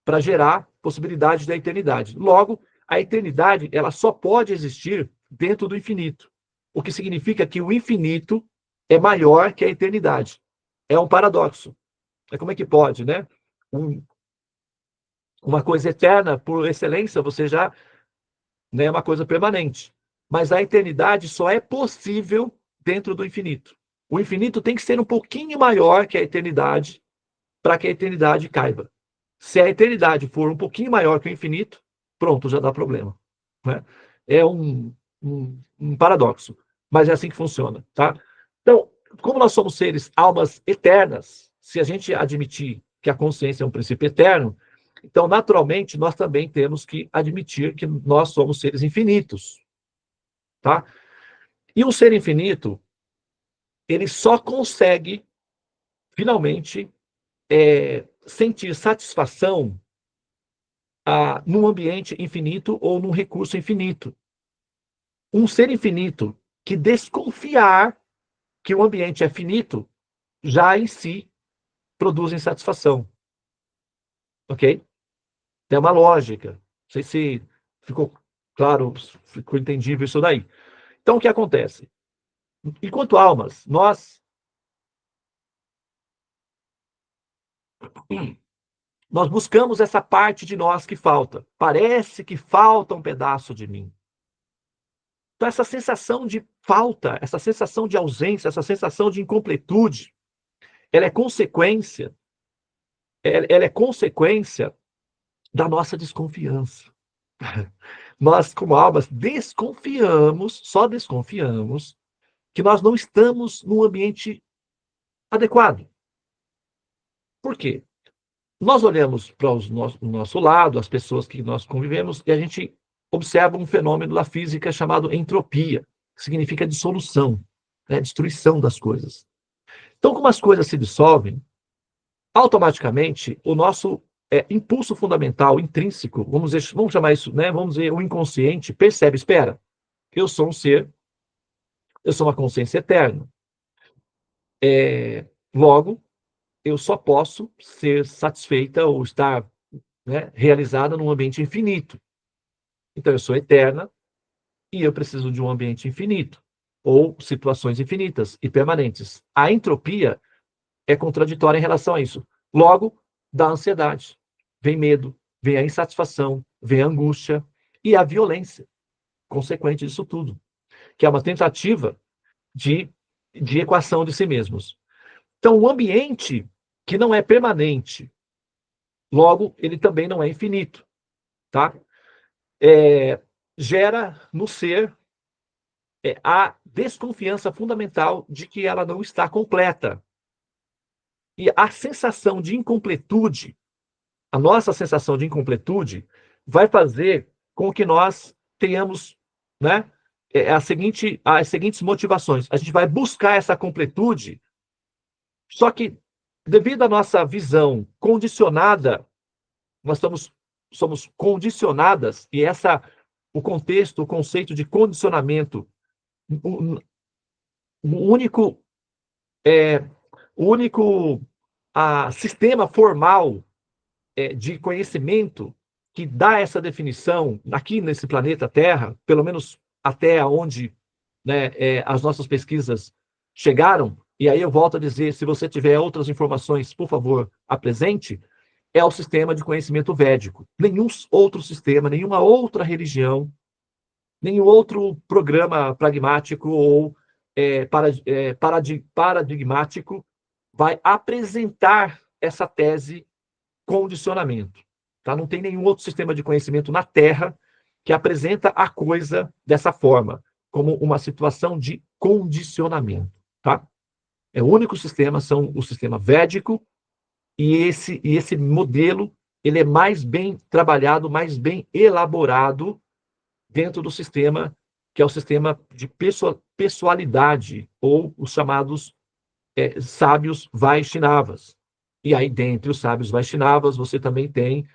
A: para gerar possibilidades da eternidade. Logo, a eternidade ela só pode existir dentro do infinito, o que significa que o infinito é maior que a eternidade. É um paradoxo. Como é que pode, né? Uma coisa eterna, por excelência, você já né, é uma coisa permanente. Mas a eternidade só é possível dentro do infinito. O infinito tem que ser um pouquinho maior que a eternidade para que a eternidade caiba. Se a eternidade for um pouquinho maior que o infinito, pronto, já dá problema. Né? É um paradoxo, mas é assim que funciona. Tá? Então, como nós somos seres, almas eternas, se a gente admitir que a consciência é um princípio eterno, então, naturalmente, nós também temos que admitir que nós somos seres infinitos. Tá? E o ser infinito, ele só consegue, finalmente, sentir satisfação num ambiente infinito ou num recurso infinito. Um ser infinito que desconfiar que o ambiente é finito, já em si produz insatisfação. Ok? Tem uma lógica. Não sei se ficou claro, ficou entendível isso daí. Então, o que acontece? Enquanto almas, nós buscamos essa parte de nós que falta. Parece que falta um pedaço de mim. Então, essa sensação de falta, essa sensação de ausência, essa sensação de incompletude, ela é consequência, ela é consequência da nossa desconfiança. Nós, como almas, desconfiamos, só desconfiamos, que nós não estamos num ambiente adequado. Por quê? Nós olhamos para o nosso lado, as pessoas que nós convivemos, e a gente observa um fenômeno da física chamado entropia, que significa dissolução, né? Destruição das coisas. Então, como as coisas se dissolvem, automaticamente o nosso impulso fundamental, intrínseco, vamos chamar isso, né? Vamos dizer, o inconsciente, percebe, espera, eu sou um ser, eu sou uma consciência eterna. Logo, eu só posso ser satisfeita ou estar né, realizada num ambiente infinito. Então, eu sou eterna e eu preciso de um ambiente infinito, ou situações infinitas e permanentes. A entropia é contraditória em relação a isso. Logo, dá ansiedade, vem medo, vem a insatisfação, vem a angústia e a violência consequente disso tudo, que é uma tentativa de equação de si mesmos. Então, o ambiente que não é permanente, logo, ele também não é infinito, tá? Gera no ser a desconfiança fundamental de que ela não está completa. E a sensação de incompletude, a nossa sensação de incompletude, vai fazer com que nós tenhamos né, as seguintes motivações. A gente vai buscar essa completude, só que, devido à nossa visão condicionada, nós somos condicionadas, e o contexto, o conceito de condicionamento, o único O único sistema formal de conhecimento que dá essa definição aqui nesse planeta Terra, pelo menos até onde, né, as nossas pesquisas chegaram, e aí eu volto a dizer, se você tiver outras informações, por favor, apresente, é o sistema de conhecimento védico. Nenhum outro sistema, nenhuma outra religião, nenhum outro programa pragmático ou paradigmático vai apresentar essa tese condicionamento. Tá? Não tem nenhum outro sistema de conhecimento na Terra que apresenta a coisa dessa forma, como uma situação de condicionamento. Tá? É o único sistema, são o sistema védico, e esse modelo ele é mais bem trabalhado, mais bem elaborado dentro do sistema, que é o sistema de pessoalidade, ou os chamados sábios Vaishnavas. E aí, dentre os sábios Vaishnavas, você também tem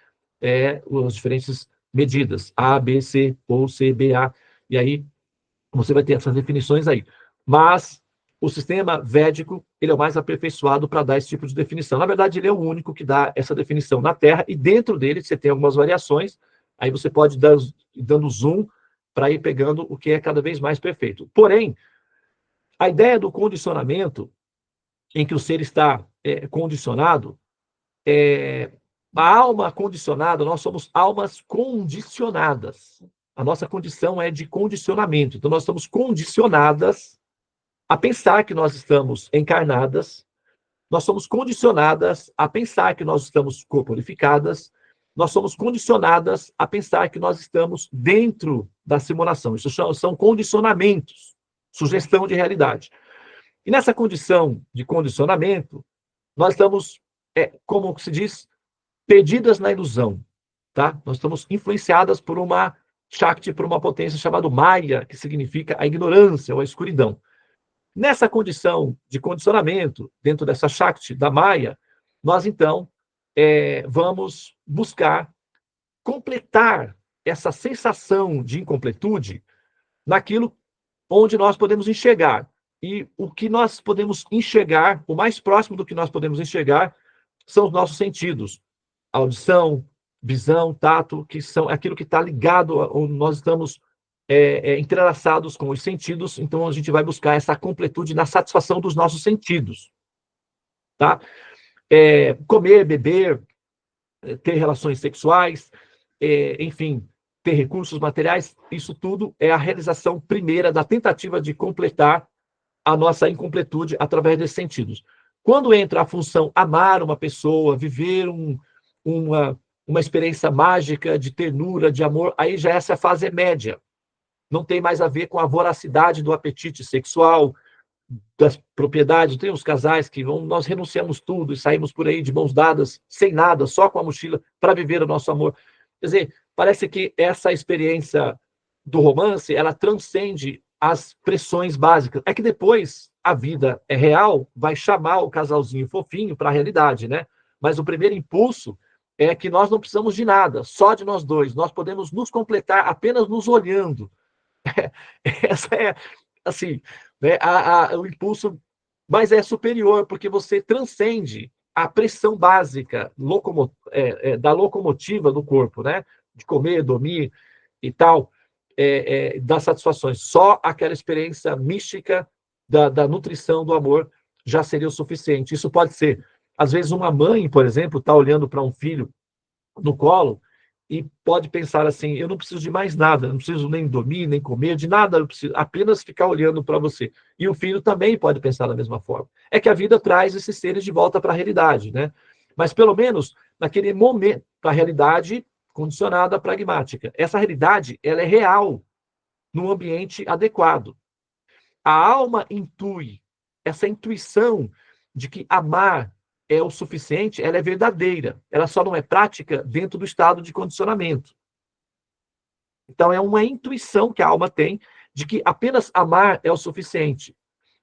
A: as diferentes medidas, A, B, C, ou C, B, A. E aí, você vai ter essas definições aí. Mas o sistema védico, ele é o mais aperfeiçoado para dar esse tipo de definição. Na verdade, ele é o único que dá essa definição na Terra, e dentro dele você tem algumas variações, aí você pode dar dando zoom para ir pegando o que é cada vez mais perfeito. Porém, a ideia do condicionamento, em que o ser está condicionado, a alma condicionada, nós somos almas condicionadas. A nossa condição é de condicionamento. Então, nós estamos condicionadas a pensar que nós estamos encarnadas, nós somos condicionadas a pensar que nós estamos corporificadas, nós somos condicionadas a pensar que nós estamos dentro da simulação. Isso são condicionamentos, sugestão de realidade. E nessa condição de condicionamento, nós estamos, como se diz, perdidas na ilusão. Tá? Nós estamos influenciadas por uma Shakti, por uma potência chamada Maya, que significa a ignorância ou a escuridão. Nessa condição de condicionamento, dentro dessa Shakti da Maya, nós então vamos buscar completar essa sensação de incompletude naquilo onde nós podemos enxergar. E o que nós podemos enxergar, o mais próximo do que nós podemos enxergar, são os nossos sentidos. Audição, visão, tato, que são aquilo que está ligado, onde nós estamos entrelaçados com os sentidos, então a gente vai buscar essa completude na satisfação dos nossos sentidos. Tá? Comer, beber, ter relações sexuais, enfim, ter recursos materiais, isso tudo é a realização primeira da tentativa de completar a nossa incompletude através desses sentidos. Quando entra a função amar uma pessoa, viver uma experiência mágica de ternura, de amor, aí já essa fase é média. Não tem mais a ver com a voracidade do apetite sexual, das propriedades. Tem os casais que nós renunciamos tudo e saímos por aí de mãos dadas, sem nada, só com a mochila, para viver o nosso amor. Quer dizer, parece que essa experiência do romance, ela transcende as pressões básicas. É que depois a vida é real, vai chamar o casalzinho fofinho para a realidade, né? Mas o primeiro impulso é que nós não precisamos de nada, só de nós dois. Nós podemos nos completar apenas nos olhando. Essa é, assim, né, o impulso, mas é superior, porque você transcende a pressão básica da locomotiva do corpo, né? De comer, dormir e tal, das satisfações. Só aquela experiência mística da nutrição do amor já seria o suficiente. Isso pode ser, às vezes, uma mãe, por exemplo, está olhando para um filho no colo e pode pensar assim: eu não preciso de mais nada, não preciso nem dormir, nem comer, de nada, eu preciso apenas ficar olhando para você. E o filho também pode pensar da mesma forma. É que a vida traz esses seres de volta para a realidade, né? Mas pelo menos naquele momento, para a realidade condicionada, pragmática. Essa realidade, ela é real num ambiente adequado. A alma intui, essa intuição de que amar é o suficiente, ela é verdadeira. Ela só não é prática dentro do estado de condicionamento. Então, é uma intuição que a alma tem de que apenas amar é o suficiente.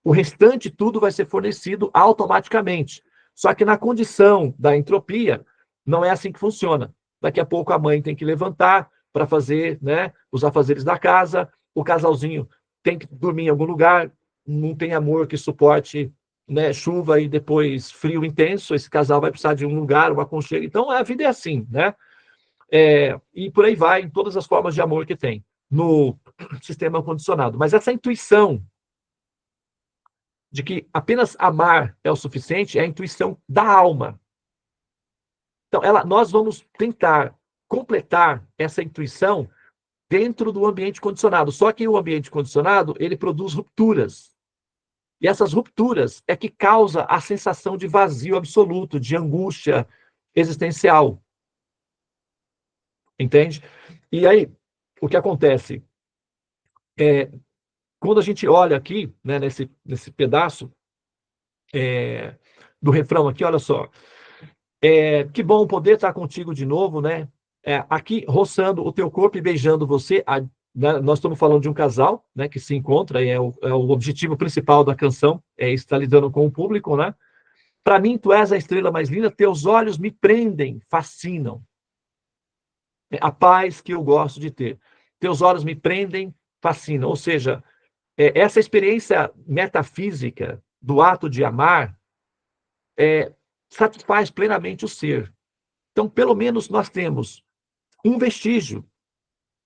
A: O restante, tudo vai ser fornecido automaticamente. Só que na condição da entropia, não é assim que funciona. Daqui a pouco a mãe tem que levantar para fazer, né, os afazeres da casa, o casalzinho tem que dormir em algum lugar, não tem amor que suporte né, chuva e depois frio intenso, esse casal vai precisar de um lugar, um aconchego. Então, a vida é assim, né? E por aí vai, em todas as formas de amor que tem no sistema condicionado. Mas essa intuição de que apenas amar é o suficiente é a intuição da alma. Então, nós vamos tentar completar essa intuição dentro do ambiente condicionado. Só que o ambiente condicionado, ele produz rupturas. E essas rupturas é que causa a sensação de vazio absoluto, de angústia existencial. Entende? E aí, o que acontece? Quando a gente olha aqui, né, nesse pedaço do refrão aqui, olha só. Que bom poder estar contigo de novo, né? Aqui, roçando o teu corpo e beijando você. Né, nós estamos falando de um casal, né, que se encontra, e é o objetivo principal da canção, estar lidando com o público, né? Para mim, tu és a estrela mais linda, teus olhos me prendem, fascinam. A paz que eu gosto de ter. Teus olhos me prendem, fascinam. Ou seja, essa experiência metafísica do ato de amar satisfaz plenamente o ser. Então, pelo menos nós temos um vestígio,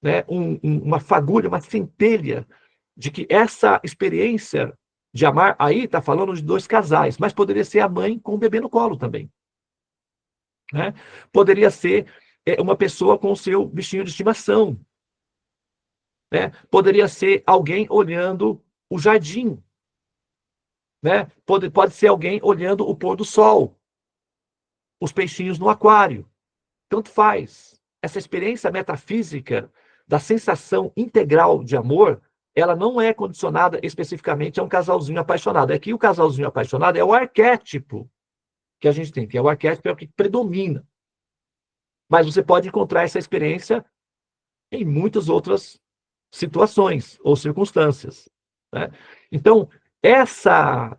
A: né, uma fagulha, uma centelha de que essa experiência de amar, aí está falando de dois casais, mas poderia ser a mãe com o bebê no colo também. Né? Poderia ser uma pessoa com o seu bichinho de estimação. Né? Poderia ser alguém olhando o jardim. Né? Pode ser alguém olhando o pôr do sol, os peixinhos no aquário. Tanto faz. Essa experiência metafísica da sensação integral de amor, ela não é condicionada especificamente a um casalzinho apaixonado. É que o casalzinho apaixonado é o arquétipo que a gente tem, que é o arquétipo é o que predomina. Mas você pode encontrar essa experiência em muitas outras situações ou circunstâncias. Né? Então,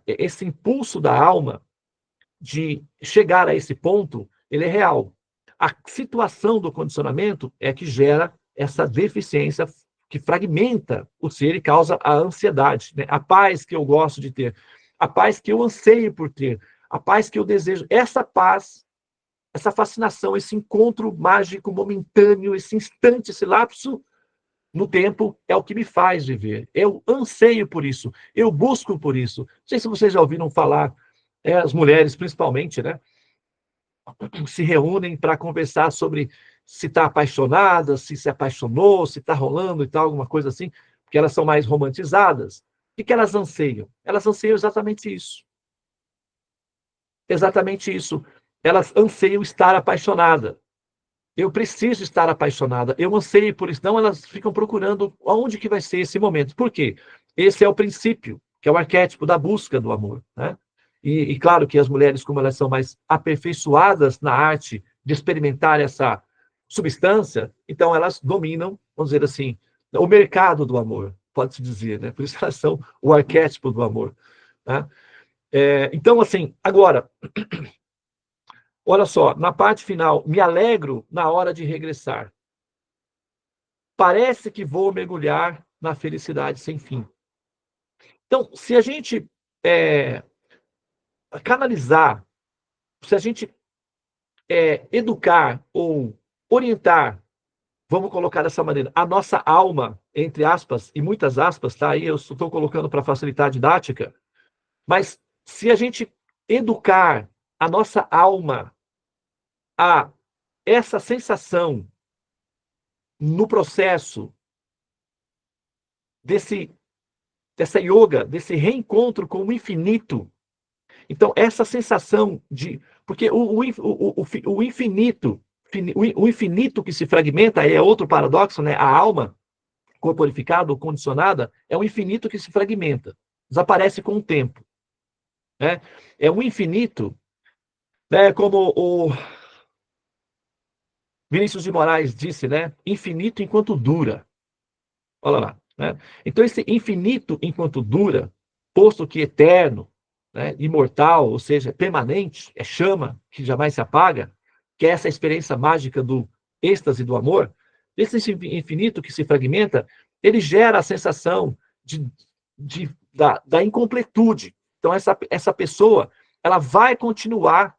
A: esse impulso da alma de chegar a esse ponto, ele é real. A situação do condicionamento é que gera essa deficiência que fragmenta o ser e causa a ansiedade, né? A paz que eu gosto de ter, a paz que eu anseio por ter, a paz que eu desejo. Essa paz, essa fascinação, esse encontro mágico, momentâneo, esse instante, esse lapso no tempo é o que me faz viver. Eu anseio por isso, eu busco por isso. Não sei se vocês já ouviram falar, as mulheres principalmente, né? Se reúnem para conversar sobre se está apaixonada, se apaixonou, se está rolando e tal, alguma coisa assim, porque elas são mais romantizadas. O que elas anseiam? Elas anseiam exatamente isso. Exatamente isso. Elas anseiam estar apaixonada. Eu preciso estar apaixonada, eu anseio por isso. Não, elas ficam procurando onde que vai ser esse momento. Por quê? Esse é o princípio, que é o arquétipo da busca do amor, né? E claro que as mulheres, como elas são mais aperfeiçoadas na arte de experimentar essa substância, então elas dominam, vamos dizer assim, o mercado do amor, pode-se dizer, né? Por isso elas são o arquétipo do amor. Né? Então, assim, agora, olha só, na parte final, me alegro na hora de regressar. Parece que vou mergulhar na felicidade sem fim. Então, se a gente canalizar, se a gente educar ou orientar, vamos colocar dessa maneira, a nossa alma, entre aspas, e muitas aspas, tá? Aí eu estou colocando para facilitar a didática, mas se a gente educar a nossa alma a essa sensação no processo dessa yoga, desse reencontro com o infinito. Então, essa sensação de. Porque o infinito, o infinito que se fragmenta é outro paradoxo, né? A alma corporificada ou condicionada é o infinito que se fragmenta, desaparece com o tempo. Né? É um infinito, né? Como o Vinícius de Moraes disse, né? Infinito enquanto dura. Olha lá. Né? Então, esse infinito enquanto dura, posto que eterno, né, imortal, ou seja, permanente, é chama que jamais se apaga, que é essa experiência mágica do êxtase do amor, esse infinito que se fragmenta, ele gera a sensação da incompletude. Então, essa pessoa, ela vai continuar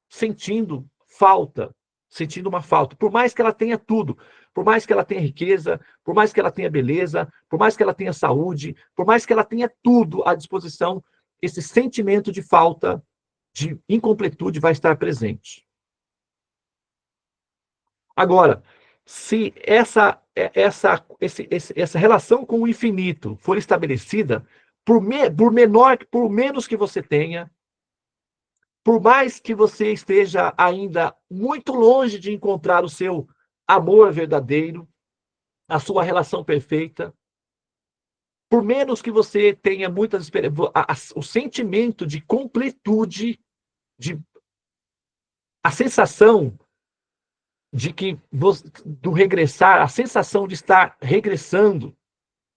A: sentindo falta, sentindo uma falta. Por mais que ela tenha tudo, por mais que ela tenha riqueza, por mais que ela tenha beleza, por mais que ela tenha saúde, por mais que ela tenha tudo à disposição, esse sentimento de falta, de incompletude vai estar presente. Agora, se essa relação com o infinito for estabelecida, por menos que você tenha, por mais que você esteja ainda muito longe de encontrar o seu amor verdadeiro, a sua relação perfeita, por menos que você tenha muitas experiências, o sentimento de completude, a sensação de que do regressar, a sensação de estar regressando,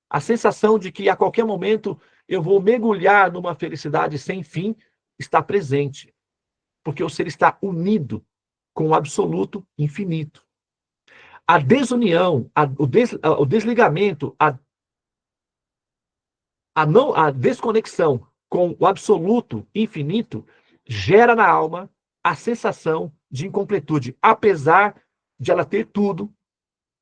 A: a sensação de que a qualquer momento eu vou mergulhar numa felicidade sem fim, está presente. Porque o ser está unido com o absoluto infinito. A desunião, o desligamento, a desconexão com o absoluto infinito gera na alma a sensação de incompletude. Apesar de ela ter tudo,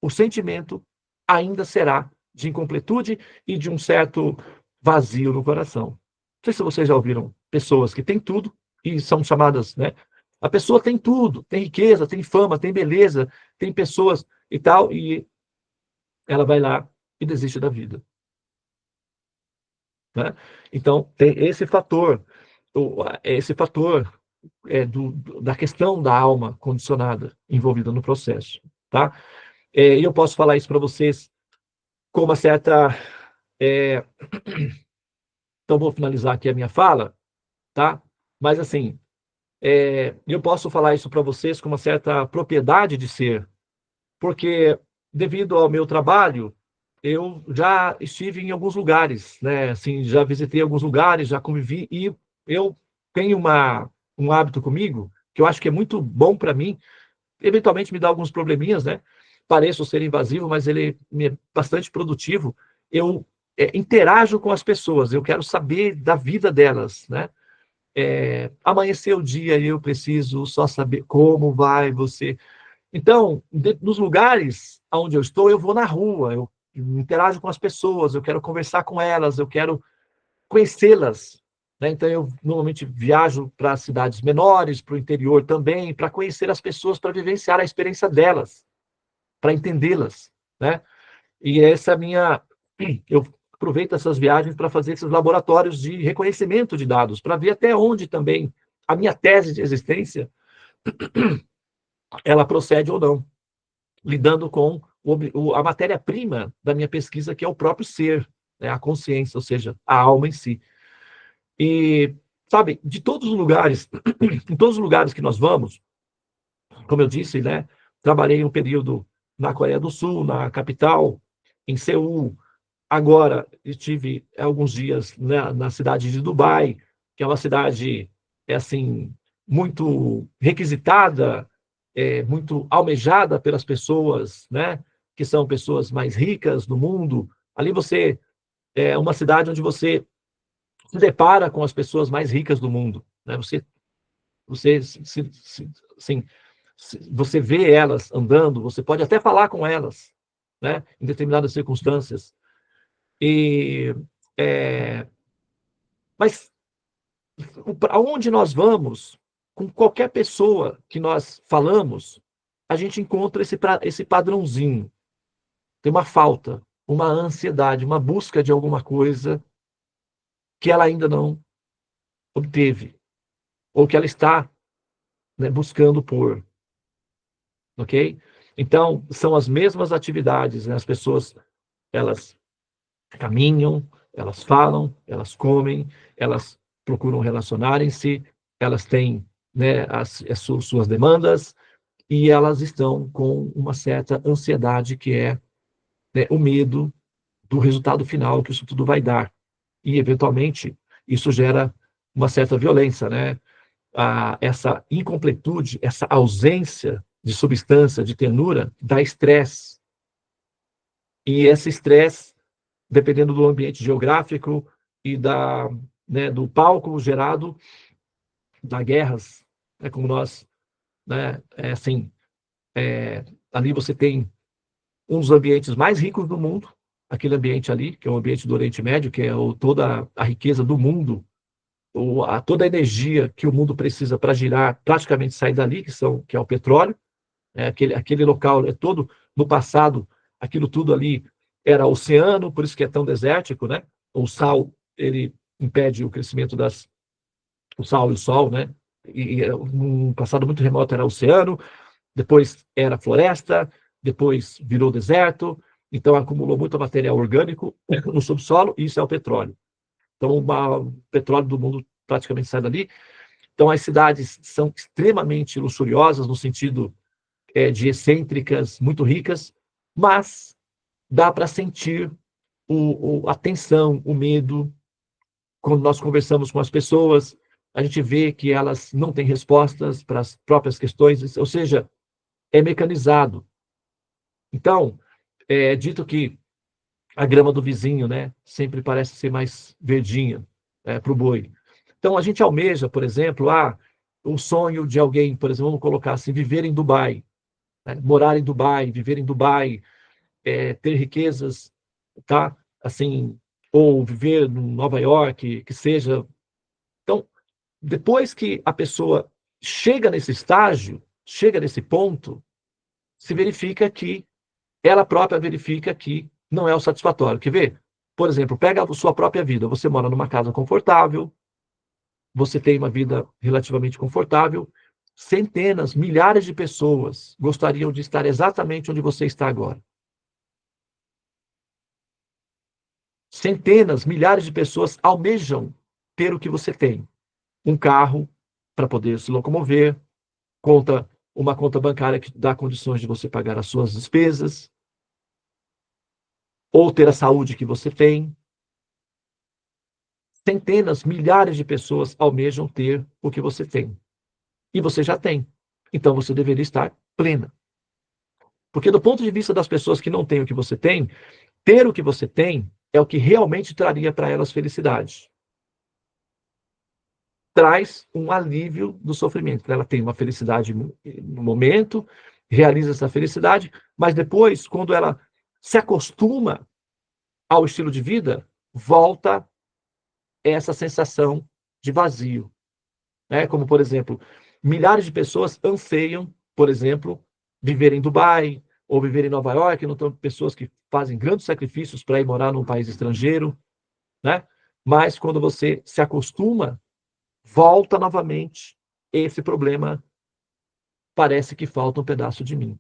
A: o sentimento ainda será de incompletude e de um certo vazio no coração. Não sei se vocês já ouviram pessoas que têm tudo e são chamadas, né? A pessoa tem tudo, tem riqueza, tem fama, tem beleza, tem pessoas e tal, e ela vai lá e desiste da vida. Né? Então, tem esse fator da questão da alma condicionada envolvida no processo. Tá? E eu posso falar isso para vocês com uma certa... Então, vou finalizar aqui a minha fala, tá? Mas, assim, eu posso falar isso para vocês com uma certa propriedade de ser, porque, devido ao meu trabalho, eu já estive em alguns lugares, né? Assim, já visitei alguns lugares, já convivi, e eu tenho um hábito comigo, que eu acho que é muito bom para mim, eventualmente me dá alguns probleminhas, né? Pareço ser invasivo, mas ele é bastante produtivo. Eu interajo com as pessoas, eu quero saber da vida delas, né? Amanhecer o dia e eu preciso só saber como vai você. Então, nos lugares onde eu estou, eu vou na rua, eu interajo com as pessoas, eu quero conversar com elas, eu quero conhecê-las. Né? Então, eu normalmente viajo para cidades menores, para o interior também, para conhecer as pessoas, para vivenciar a experiência delas, para entendê-las. Né? E essa é a minha... Eu aproveito essas viagens para fazer esses laboratórios de reconhecimento de dados, para ver até onde também a minha tese de existência ela procede ou não, lidando com a matéria-prima da minha pesquisa, que é o próprio ser, né, a consciência, ou seja, a alma em si. E, sabe, de todos os lugares, em todos os lugares que nós vamos, como eu disse, né, trabalhei um período na Coreia do Sul, na capital, em Seul. Agora, estive alguns dias na cidade de Dubai, que é uma cidade, assim, muito requisitada, muito almejada pelas pessoas, né? Que são pessoas mais ricas do mundo. Ali você é uma cidade onde você se depara com as pessoas mais ricas do mundo, né? Assim, você vê elas andando, você pode até falar com elas, né? Em determinadas circunstâncias. E, mas aonde nós vamos, com qualquer pessoa que nós falamos, a gente encontra esse padrãozinho. Tem uma falta, uma ansiedade, uma busca de alguma coisa que ela ainda não obteve, ou que ela está, né, buscando por. Ok? Então, são as mesmas atividades, né? As pessoas, elas caminham, elas falam, elas comem, elas procuram relacionarem-se, elas têm, né, suas demandas, e elas estão com uma certa ansiedade que é, né, o medo do resultado final que isso tudo vai dar. E, eventualmente, isso gera uma certa violência, né? Essa incompletude, essa ausência de substância, de ternura, dá estresse. E esse estresse, dependendo do ambiente geográfico e né, do palco gerado das guerras, né, como nós, né, assim, ali você tem um dos ambientes mais ricos do mundo, aquele ambiente ali, que é o ambiente do Oriente Médio, que é toda a riqueza do mundo, toda a energia que o mundo precisa para girar, praticamente sai dali, que é o petróleo. Aquele local é todo, no passado, aquilo tudo ali era oceano, por isso que é tão desértico, né? O sal, ele impede o crescimento o sal e o sol, né? Num passado muito remoto era oceano, depois era floresta, depois virou deserto, então acumulou muito material orgânico no subsolo, e isso é o petróleo. Então, o petróleo do mundo praticamente sai dali. Então, as cidades são extremamente luxuriosas, no sentido de excêntricas, muito ricas, mas dá para sentir a tensão, o medo. Quando nós conversamos com as pessoas, a gente vê que elas não têm respostas para as próprias questões, ou seja, é mecanizado. Então, é dito que a grama do vizinho, né, sempre parece ser mais verdinha para o boi. Então, a gente almeja, por exemplo, o sonho de alguém, por exemplo, vamos colocar assim, viver em Dubai, né, morar em Dubai, viver em Dubai, ter riquezas, tá? Assim, ou viver em Nova York, que seja. Então, depois que a pessoa chega nesse estágio, chega nesse ponto, se verifica que ela própria verifica que não é o satisfatório. Quer ver? Por exemplo, pega a sua própria vida. Você mora numa casa confortável, você tem uma vida relativamente confortável. Centenas, milhares de pessoas gostariam de estar exatamente onde você está agora. Centenas, milhares de pessoas almejam ter o que você tem. Um carro para poder se locomover, uma conta bancária que dá condições de você pagar as suas despesas, ou ter a saúde que você tem. Centenas, milhares de pessoas almejam ter o que você tem. E você já tem. Então você deveria estar plena. Porque do ponto de vista das pessoas que não têm o que você tem, ter o que você tem é o que realmente traria para elas felicidade. Traz um alívio do sofrimento. Ela tem uma felicidade no momento, realiza essa felicidade, mas depois, quando ela se acostuma ao estilo de vida, volta essa sensação de vazio. Né? Como, por exemplo, milhares de pessoas anseiam, por exemplo, viver em Dubai ou viver em Nova York, não estão pessoas que fazem grandes sacrifícios para ir morar num país estrangeiro, né? Mas quando você se acostuma, volta novamente esse problema, parece que falta um pedaço de mim.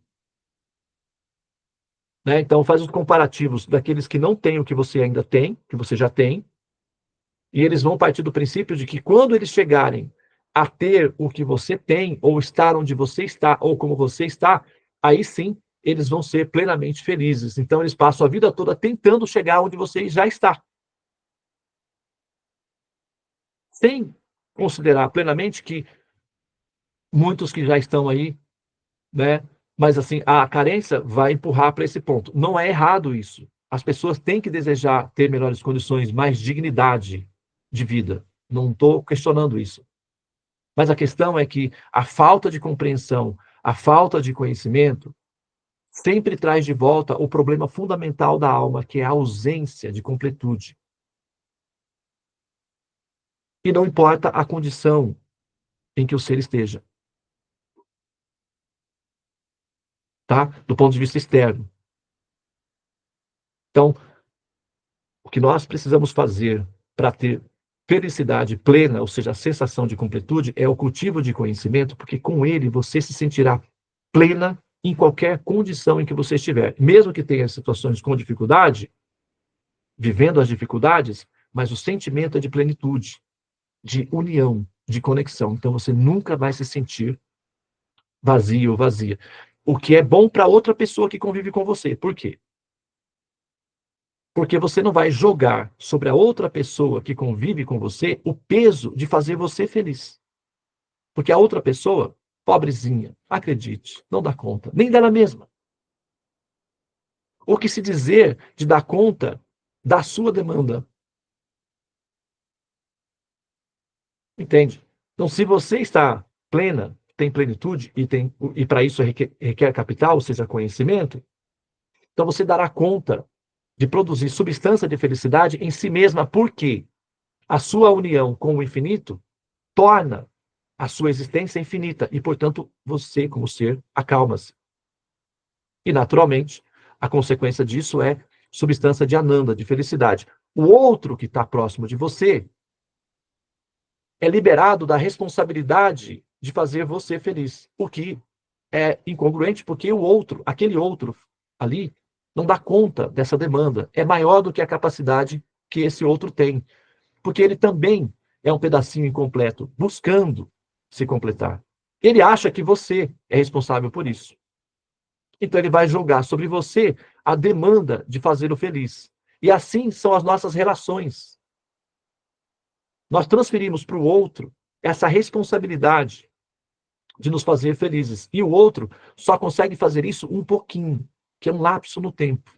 A: Né? Então, faz os comparativos daqueles que não têm o que você ainda tem, que você já tem, e eles vão partir do princípio de que quando eles chegarem a ter o que você tem, ou estar onde você está, ou como você está, aí sim eles vão ser plenamente felizes. Então, eles passam a vida toda tentando chegar onde você já está, sem considerar plenamente que muitos que já estão aí, né? Mas assim, a carência vai empurrar para esse ponto. Não é errado isso. As pessoas têm que desejar ter melhores condições, mais dignidade de vida. Não estou questionando isso. Mas a questão é que a falta de compreensão, a falta de conhecimento, sempre traz de volta o problema fundamental da alma, que é a ausência de completude. E não importa a condição em que o ser esteja, tá? Do ponto de vista externo. Então, o que nós precisamos fazer para ter felicidade plena, ou seja, a sensação de completude, é o cultivo de conhecimento, porque com ele você se sentirá plena em qualquer condição em que você estiver. Mesmo que tenha situações com dificuldade, vivendo as dificuldades, mas o sentimento é de plenitude, de união, de conexão. Então você nunca vai se sentir vazio ou vazia. O que é bom para outra pessoa que convive com você. Por quê? Porque você não vai jogar sobre a outra pessoa que convive com você o peso de fazer você feliz. Porque a outra pessoa, pobrezinha, acredite, não dá conta, nem dela mesma. O que se dizer de dar conta da sua demanda? Entende? Então, se você está plena, tem plenitude e para isso requer capital, ou seja, conhecimento, então você dará conta de produzir substância de felicidade em si mesma, porque a sua união com o infinito torna a sua existência infinita e, portanto, você, como ser, acalma-se. E, naturalmente, a consequência disso é substância de ananda, de felicidade. O outro que está próximo de você é liberado da responsabilidade de fazer você feliz, o que é incongruente, porque o outro, aquele outro ali, não dá conta dessa demanda, é maior do que a capacidade que esse outro tem, porque ele também é um pedacinho incompleto, buscando se completar. Ele acha que você é responsável por isso. Então ele vai jogar sobre você a demanda de fazê-lo feliz. E assim são as nossas relações. Nós transferimos para o outro essa responsabilidade de nos fazer felizes. E o outro só consegue fazer isso um pouquinho, que é um lapso no tempo.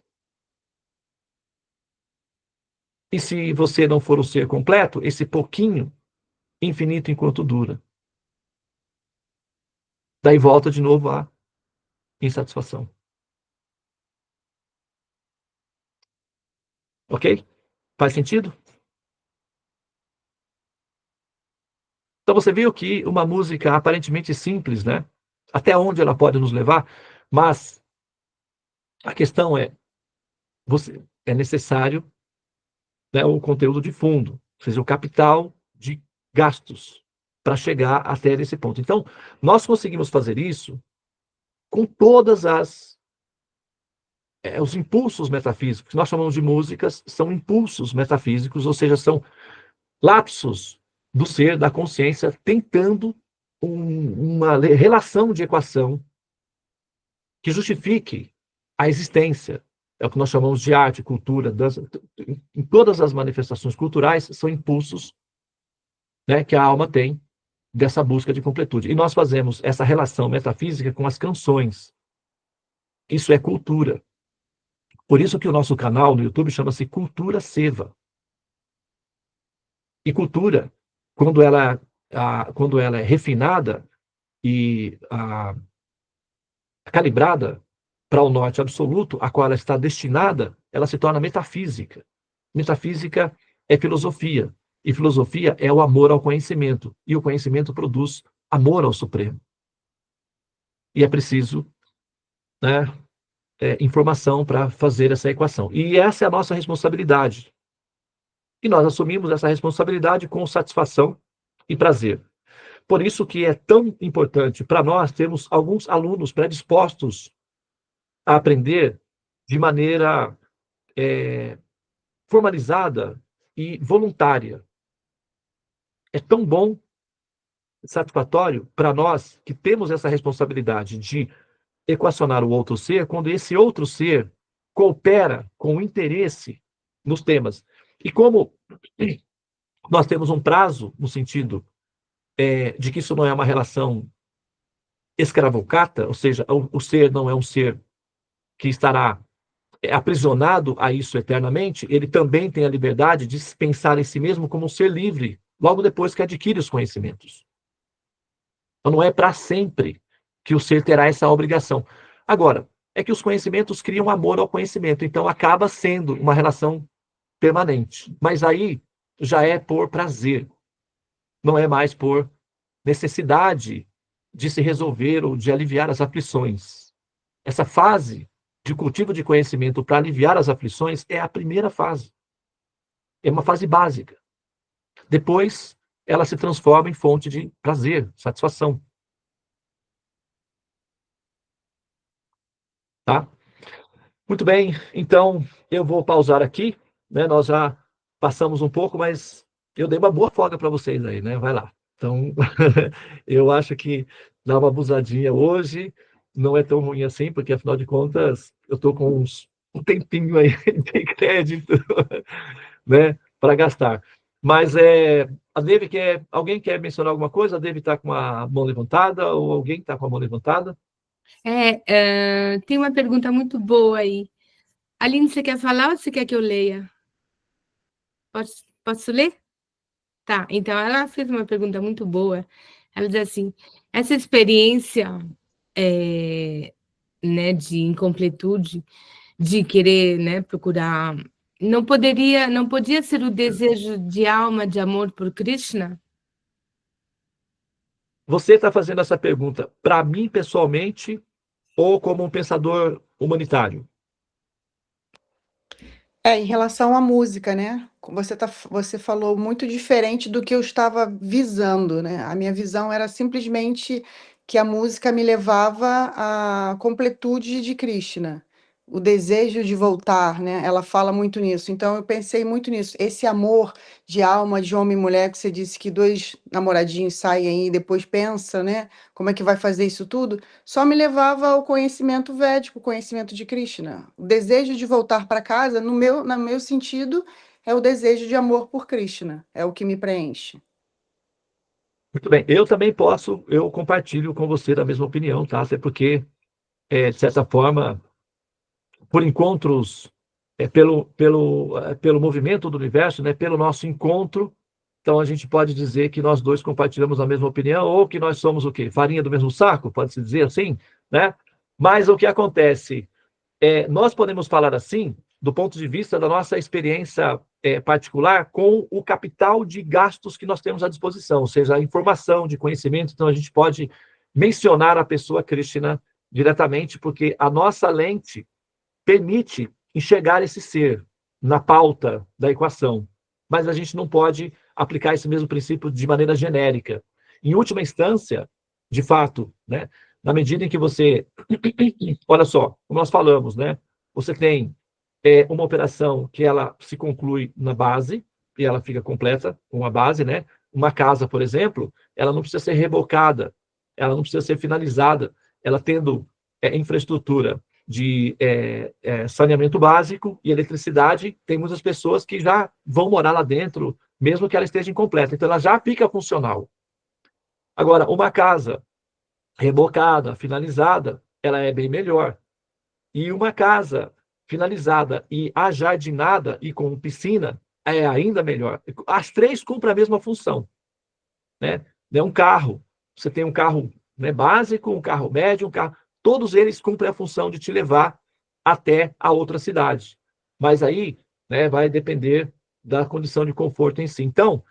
A: E se você não for o ser completo, esse pouquinho, infinito enquanto dura. Daí volta de novo à insatisfação. Ok? Faz sentido? Então você viu que uma música aparentemente simples, né? Até onde ela pode nos levar, mas a questão é, é necessário, né, o conteúdo de fundo, ou seja, o capital de gastos para chegar até esse ponto. Então, nós conseguimos fazer isso com todas os impulsos metafísicos. Nós chamamos de músicas, são impulsos metafísicos, ou seja, são lapsos do ser, da consciência, tentando uma relação de equação que justifique a existência. É o que nós chamamos de arte, cultura, dança. Em todas as manifestações culturais, são impulsos, né, que a alma tem dessa busca de completude. E nós fazemos essa relação metafísica com as canções. Isso é cultura. Por isso que o nosso canal no YouTube chama-se Cultura Seva. E cultura, quando ela é refinada e calibrada para o norte absoluto, a qual ela está destinada, ela se torna metafísica. Metafísica é filosofia. E filosofia é o amor ao conhecimento. E o conhecimento produz amor ao Supremo. E é preciso, né, informação para fazer essa equação. E essa é a nossa responsabilidade. E nós assumimos essa responsabilidade com satisfação e prazer. Por isso que é tão importante para nós termos alguns alunos predispostos a aprender de maneira formalizada e voluntária. É tão bom, satisfatório para nós que temos essa responsabilidade de equacionar o outro ser, quando esse outro ser coopera com interesse nos temas. E como nós temos um prazo, no sentido de que isso não é uma relação escravocrata, ou seja, o ser não é um ser que estará aprisionado a isso eternamente, ele também tem a liberdade de pensar em si mesmo como um ser livre, logo depois que adquire os conhecimentos. Então, não é para sempre que o ser terá essa obrigação. Agora, é que os conhecimentos criam amor ao conhecimento, então acaba sendo uma relação permanente. Mas aí já é por prazer, não é mais por necessidade de se resolver ou de aliviar as aflições. Essa fase de cultivo de conhecimento para aliviar as aflições é a primeira fase. É uma fase básica. Depois, ela se transforma em fonte de prazer, satisfação. Tá? Muito bem, então eu vou pausar aqui, né? Nós já passamos um pouco, mas eu dei uma boa folga para vocês aí, né? Vai lá. Então, eu acho que dá uma abusadinha hoje, não é tão ruim assim, porque afinal de contas eu estou com um tempinho aí de crédito, né, para gastar. Mas a Dave alguém quer mencionar alguma coisa? A Dave está com a mão levantada ou alguém está com a mão levantada?
C: Tem uma pergunta muito boa aí. Aline, você quer falar ou você quer que eu leia? Posso ler? Tá, então ela fez uma pergunta muito boa. Ela diz assim: essa experiência, né, de incompletude, de querer, né, procurar, não podia ser o desejo de alma de amor por Krishna?
A: Você está fazendo essa pergunta para mim pessoalmente ou como um pensador humanitário?
D: Em relação à música, né? Você falou muito diferente do que eu estava visando, né? A minha visão era simplesmente que a música me levava à completude de Krishna, o desejo de voltar, né? Ela fala muito nisso. Então eu pensei muito nisso. Esse amor de alma, de homem e mulher, que você disse que dois namoradinhos saem aí e depois pensa, né? Como é que vai fazer isso tudo? Só me levava ao conhecimento védico, o conhecimento de Krishna. O desejo de voltar para casa, no meu sentido, é o desejo de amor por Krishna, é o que me preenche.
A: Muito bem, eu compartilho com você da mesma opinião, tá? Até porque, de certa forma, por encontros, pelo movimento do universo, né? Pelo nosso encontro, então a gente pode dizer que nós dois compartilhamos a mesma opinião, ou que nós somos o quê? Farinha do mesmo saco, pode-se dizer assim, né? Mas o que acontece? Nós podemos falar assim, do ponto de vista da nossa experiência particular, com o capital de gastos que nós temos à disposição, ou seja, a informação, de conhecimento. Então, a gente pode mencionar a pessoa Krishna diretamente, porque a nossa lente permite enxergar esse ser na pauta da equação. Mas a gente não pode aplicar esse mesmo princípio de maneira genérica. Em última instância, de fato, né, na medida em que você. Olha só, como nós falamos, né? Você tem uma operação que ela se conclui na base, e ela fica completa com a base, né? Uma casa, por exemplo, ela não precisa ser rebocada, ela não precisa ser finalizada, ela tendo infraestrutura de saneamento básico e eletricidade, tem muitas pessoas que já vão morar lá dentro, mesmo que ela esteja incompleta. Então, ela já fica funcional. Agora, uma casa rebocada, finalizada, ela é bem melhor. E uma casa finalizada e ajardinada e com piscina é ainda melhor. As três cumprem a mesma função, né? Um carro, você tem um carro, né, básico, um carro médio, todos eles cumprem a função de te levar até a outra cidade. Mas aí, né, vai depender da condição de conforto em si. Então,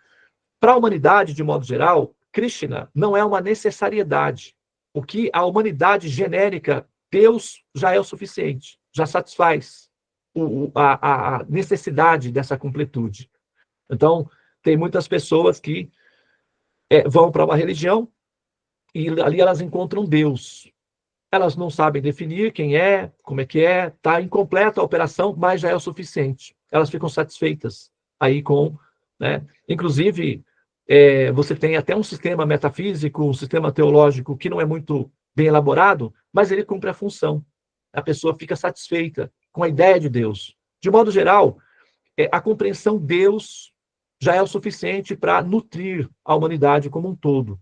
A: para a humanidade, de modo geral, Krishna não é uma necessariedade. O que a humanidade genérica, Deus já é o suficiente, já satisfaz a necessidade dessa completude. Então, tem muitas pessoas que vão para uma religião e ali elas encontram Deus. Elas não sabem definir quem é, como é que é, está incompleta a operação, mas já é o suficiente. Elas ficam satisfeitas aí com, né? Inclusive, você tem até um sistema metafísico, um sistema teológico que não é muito bem elaborado, mas ele cumpre a função. A pessoa fica satisfeita com a ideia de Deus. De modo geral, a compreensão de Deus já é o suficiente para nutrir a humanidade como um todo,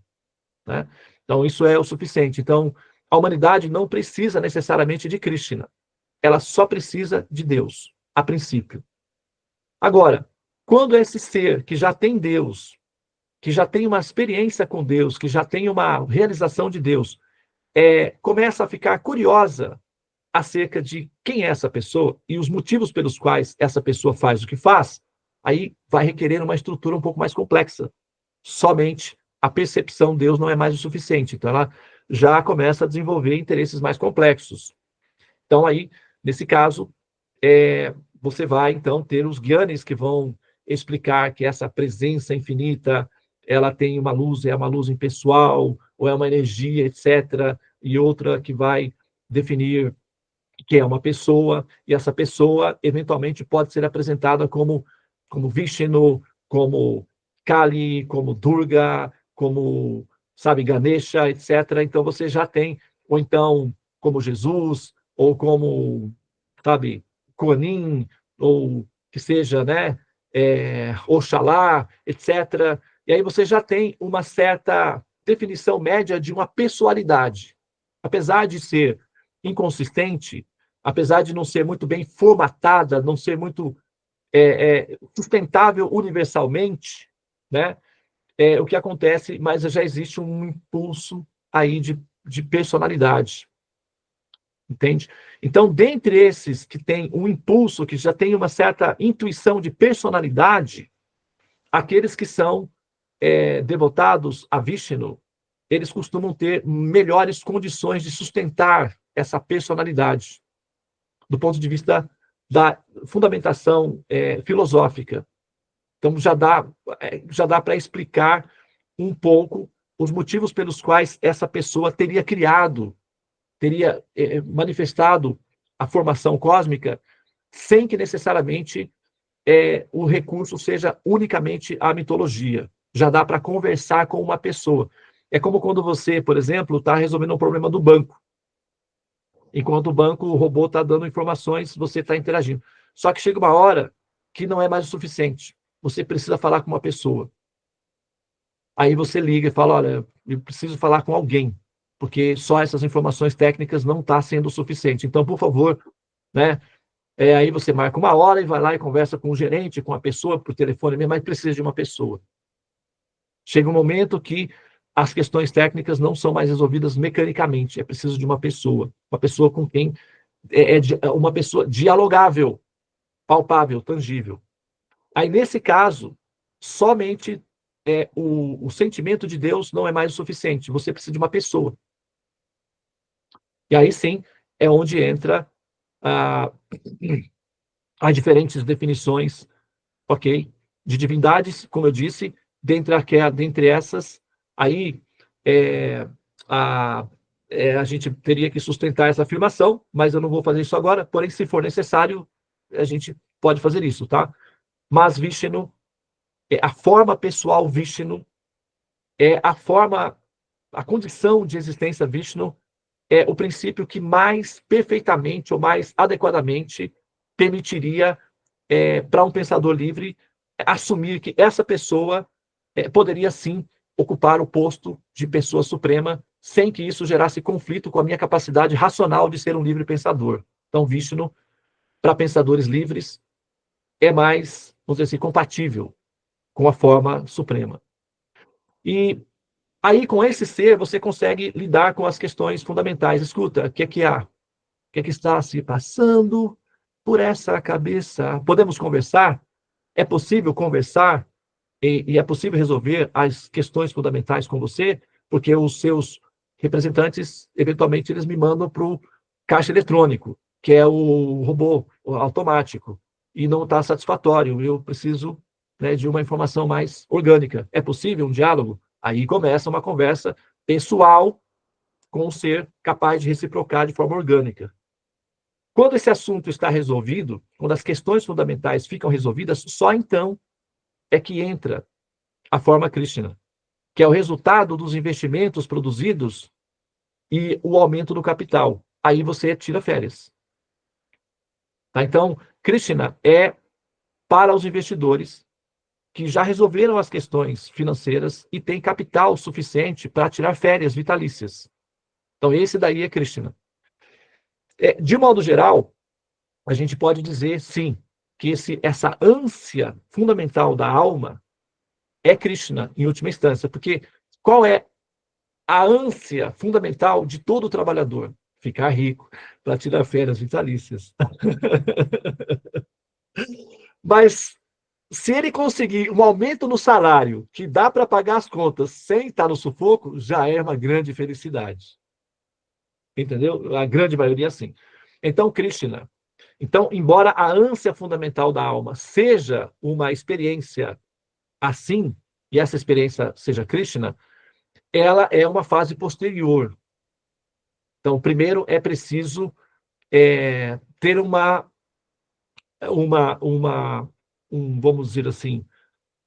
A: né? Então, isso é o suficiente. Então, a humanidade não precisa necessariamente de Krishna. Ela só precisa de Deus, a princípio. Agora, quando esse ser que já tem Deus, que já tem uma experiência com Deus, que já tem uma realização de Deus, começa a ficar curiosa acerca de quem é essa pessoa e os motivos pelos quais essa pessoa faz o que faz, aí vai requerer uma estrutura um pouco mais complexa. Somente a percepção de Deus não é mais o suficiente. Então, ela já começa a desenvolver interesses mais complexos. Então, aí, nesse caso, você vai, então, ter os gyanis que vão explicar que essa presença infinita, ela tem uma luz, é uma luz impessoal, ou é uma energia, etc., e outra que vai definir que é uma pessoa, e essa pessoa, eventualmente, pode ser apresentada como Vishnu, como Kali, como Durga, como, sabe, Ganesha, etc. Então, você já tem, ou então, como Jesus, ou como, sabe, Kuan ou que seja, né, Oxalá, etc. E aí você já tem uma certa definição média de uma pessoalidade. Apesar de ser inconsistente, apesar de não ser muito bem formatada, não ser muito sustentável universalmente, né? o que acontece, mas já existe um impulso aí de personalidade, entende? Então, dentre esses que têm um impulso, que já tem uma certa intuição de personalidade, aqueles que são devotados a Vishnu, eles costumam ter melhores condições de sustentar essa personalidade, do ponto de vista da fundamentação filosófica. Então, já dá para explicar um pouco os motivos pelos quais essa pessoa teria manifestado a formação cósmica, sem que necessariamente o recurso seja unicamente a mitologia. Já dá para conversar com uma pessoa. É como quando você, por exemplo, está resolvendo um problema do banco. Enquanto o robô está dando informações, você está interagindo. Só que chega uma hora que não é mais o suficiente. Você precisa falar com uma pessoa. Aí você liga e fala, olha, eu preciso falar com alguém, porque só essas informações técnicas não está sendo o suficiente. Então, por favor, né? Aí você marca uma hora e vai lá e conversa com o gerente, com a pessoa por telefone mesmo, mas precisa de uma pessoa. Chega um momento que as questões técnicas não são mais resolvidas mecanicamente, é preciso de uma pessoa com quem uma pessoa dialogável, palpável, tangível. Aí, nesse caso, somente o sentimento de Deus não é mais o suficiente, você precisa de uma pessoa. E aí sim é onde entra as diferentes definições, ok, de divindades, como eu disse, dentre essas, aí a gente teria que sustentar essa afirmação, mas eu não vou fazer isso agora, porém, se for necessário, a gente pode fazer isso, tá? Mas Vishnu, a forma pessoal Vishnu, a condição de existência Vishnu, é o princípio que mais perfeitamente ou mais adequadamente permitiria para um pensador livre assumir que essa pessoa poderia sim ocupar o posto de pessoa suprema, sem que isso gerasse conflito com a minha capacidade racional de ser um livre pensador. Então, Vishnu, para pensadores livres, é mais, vamos dizer assim, compatível com a forma suprema. E aí, com esse ser, você consegue lidar com as questões fundamentais. Escuta, o que há? O que está se passando por essa cabeça? Podemos conversar? É possível conversar? E é possível resolver as questões fundamentais com você? Porque os seus representantes, eventualmente, eles me mandam para o caixa eletrônico, que é o robô automático, e não está satisfatório. Eu preciso, né, de uma informação mais orgânica. É possível um diálogo? Aí começa uma conversa pessoal com o ser capaz de reciprocar de forma orgânica. Quando esse assunto está resolvido, quando as questões fundamentais ficam resolvidas, só então é que entra a forma Krishna, que é o resultado dos investimentos produzidos e o aumento do capital. Aí você tira férias. Tá? Então, Krishna é para os investidores que já resolveram as questões financeiras e têm capital suficiente para tirar férias vitalícias. Então, esse daí é Krishna. De modo geral, a gente pode dizer, sim, que essa ânsia fundamental da alma é Krishna, em última instância, porque qual é a ânsia fundamental de todo trabalhador? Ficar rico, para tirar férias vitalícias. Mas se ele conseguir um aumento no salário que dá para pagar as contas sem estar no sufoco, já é uma grande felicidade. Entendeu? A grande maioria, sim. Então, Krishna. Então, embora a ânsia fundamental da alma seja uma experiência assim, e essa experiência seja Krishna, ela é uma fase posterior. Então, primeiro é preciso ter vamos dizer assim,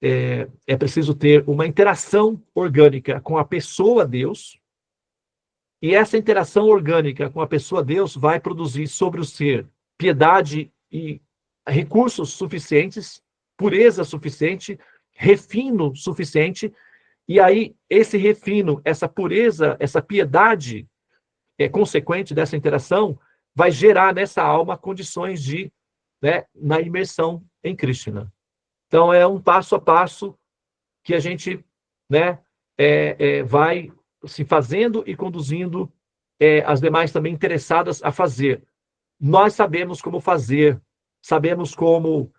A: é preciso ter uma interação orgânica com a pessoa Deus, e essa interação orgânica com a pessoa Deus vai produzir sobre o ser piedade e recursos suficientes, pureza suficiente, refino suficiente, e aí esse refino, essa pureza, essa piedade consequente dessa interação vai gerar nessa alma condições de, né, na imersão em Krishna. Então, é um passo a passo que a gente né, vai se fazendo e conduzindo as demais também interessadas a fazer. Nós sabemos como fazer, sabemos como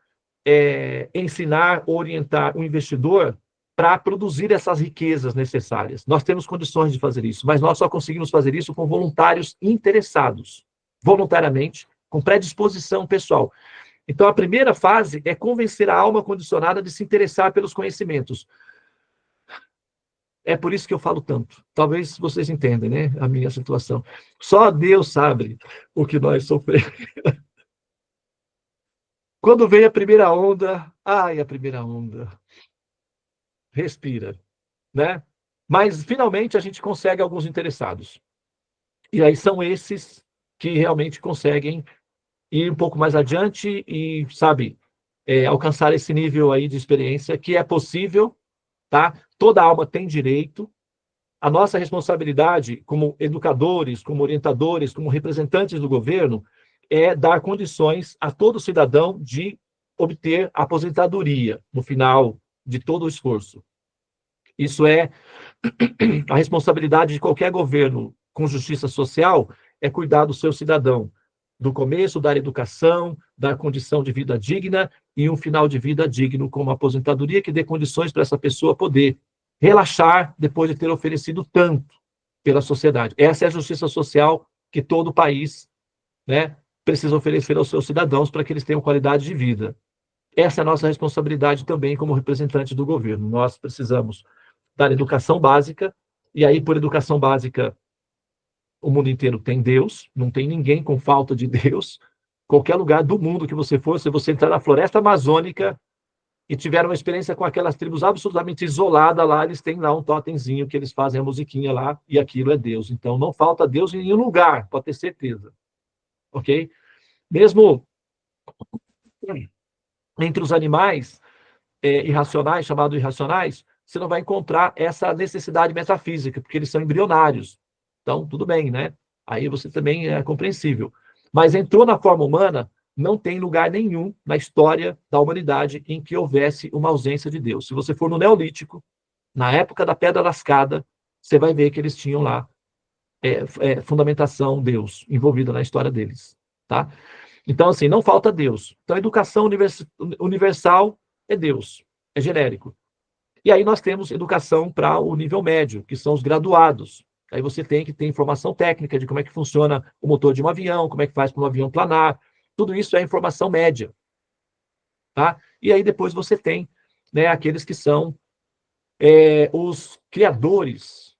A: ensinar, orientar o investidor para produzir essas riquezas necessárias. Nós temos condições de fazer isso, mas nós só conseguimos fazer isso com voluntários interessados, voluntariamente, com predisposição pessoal. Então, a primeira fase é convencer a alma condicionada de se interessar pelos conhecimentos. É por isso que eu falo tanto. Talvez vocês entendem, né, a minha situação. Só Deus sabe o que nós sofremos. Quando vem a primeira onda, ai, a primeira onda. Respira, né? Mas, finalmente, a gente consegue alguns interessados. E aí são esses que realmente conseguem ir um pouco mais adiante e, sabe, alcançar esse nível aí de experiência que é possível, tá? Toda alma tem direito. A nossa responsabilidade como educadores, como orientadores, como representantes do governo, é dar condições a todo cidadão de obter a aposentadoria no final de todo o esforço. Isso é a responsabilidade de qualquer governo com justiça social, é cuidar do seu cidadão. Do começo, dar educação, dar condição de vida digna e um final de vida digno, como a aposentadoria, que dê condições para essa pessoa poder relaxar depois de ter oferecido tanto pela sociedade. Essa é a justiça social que todo país, né, precisa oferecer aos seus cidadãos para que eles tenham qualidade de vida. Essa é a nossa responsabilidade também como representantes do governo. Nós precisamos dar educação básica, e aí, por educação básica, o mundo inteiro tem Deus, não tem ninguém com falta de Deus. Qualquer lugar do mundo que você for, se você entrar na floresta amazônica e tiver uma experiência com aquelas tribos absolutamente isoladas lá, eles têm lá um totemzinho que eles fazem a musiquinha lá, e aquilo é Deus. Então, não falta Deus em nenhum lugar, pode ter certeza. Ok? Mesmo entre os animais irracionais, chamados irracionais, você não vai encontrar essa necessidade metafísica, porque eles são embrionários. Então, tudo bem, né? Aí você também é compreensível. Mas entrou na forma humana, não tem lugar nenhum na história da humanidade em que houvesse uma ausência de Deus. Se você for no Neolítico, na época da Pedra Lascada, você vai ver que eles tinham lá fundamentação Deus envolvida na história deles, tá? Então, assim, não falta Deus. Então, a educação universal é Deus, é genérico. E aí nós temos educação para o nível médio, que são os graduados. Aí você tem que ter informação técnica de como é que funciona o motor de um avião, como é que faz para um avião planar. Tudo isso é informação média. Tá? E aí depois você tem, né, aqueles que são os criadores,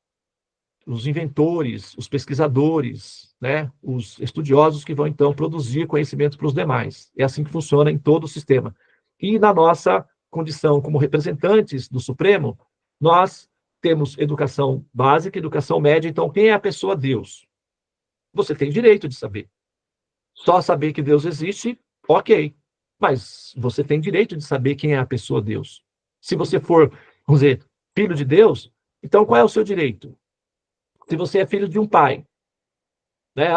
A: os inventores, os pesquisadores, né, os estudiosos que vão, então, produzir conhecimento para os demais. É assim que funciona em todo o sistema. E na nossa condição como representantes do Supremo, nós temos educação básica, educação média. Então, quem é a pessoa Deus? Você tem direito de saber. Só saber que Deus existe, ok. Mas você tem direito de saber quem é a pessoa Deus. Se você for, vamos dizer, filho de Deus, então qual é o seu direito? Se você é filho de um pai, né?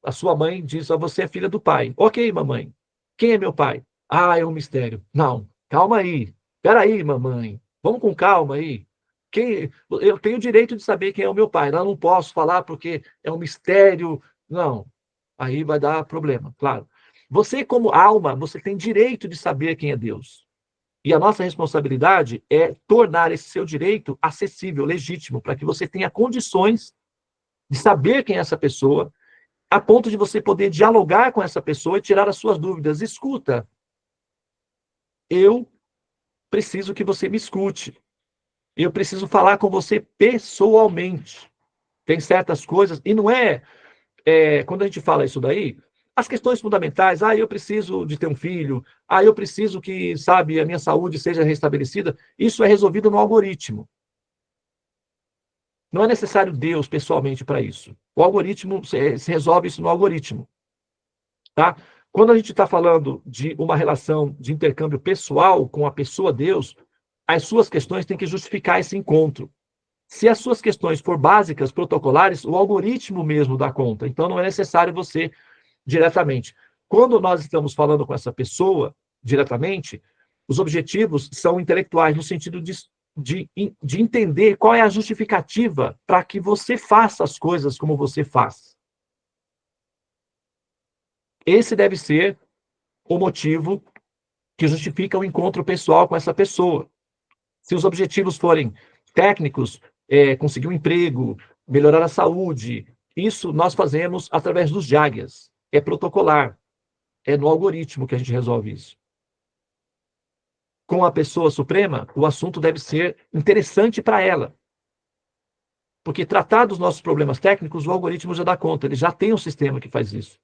A: A sua mãe diz, você é filha do pai. Ok, mamãe. Quem é meu pai? É um mistério. Não, calma aí. Peraí, mamãe. Vamos com calma aí. Eu tenho o direito de saber quem é o meu pai. Eu não posso falar porque é um mistério. Não. Aí vai dar problema, claro. Você, como alma, você tem direito de saber quem é Deus. E a nossa responsabilidade é tornar esse seu direito acessível, legítimo, para que você tenha condições de saber quem é essa pessoa, a ponto de você poder dialogar com essa pessoa e tirar as suas dúvidas. Escuta, eu preciso que você me escute. Eu preciso falar com você pessoalmente. Tem certas coisas, e não quando a gente fala isso daí, as questões fundamentais, eu preciso de ter um filho, eu preciso que, sabe, a minha saúde seja restabelecida, isso é resolvido no algoritmo. Não é necessário Deus pessoalmente para isso. O algoritmo, se resolve isso no algoritmo. Tá? Quando a gente está falando de uma relação de intercâmbio pessoal com a pessoa Deus, as suas questões têm que justificar esse encontro. Se as suas questões for básicas, protocolares, o algoritmo mesmo dá conta. Então, não é necessário você diretamente. Quando nós estamos falando com essa pessoa diretamente, os objetivos são intelectuais, no sentido de de entender qual é a justificativa para que você faça as coisas como você faz. Esse deve ser o motivo que justifica o encontro pessoal com essa pessoa. Se os objetivos forem técnicos, conseguir um emprego, melhorar a saúde, isso nós fazemos através dos JAGs. É protocolar. É no algoritmo que a gente resolve isso. Com a pessoa suprema, o assunto deve ser interessante para ela. Porque tratar dos nossos problemas técnicos, o algoritmo já dá conta, ele já tem um sistema que faz isso.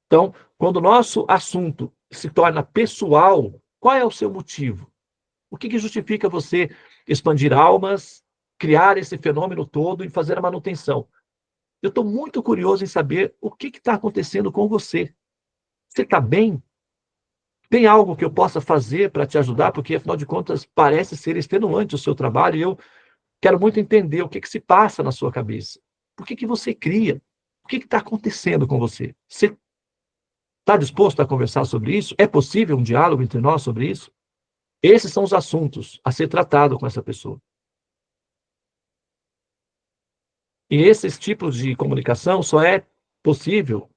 A: Então, quando o nosso assunto se torna pessoal, qual é o seu motivo? O que justifica você expandir almas, criar esse fenômeno todo e fazer a manutenção? Eu estou muito curioso em saber o que está acontecendo com você. Você está bem? Tem algo que eu possa fazer para te ajudar? Porque, afinal de contas, parece ser extenuante o seu trabalho e eu quero muito entender o que se passa na sua cabeça. Por que você cria? O que está acontecendo com você? Você está disposto a conversar sobre isso? É possível um diálogo entre nós sobre isso? Esses são os assuntos a ser tratado com essa pessoa. E esses tipos de comunicação só é possível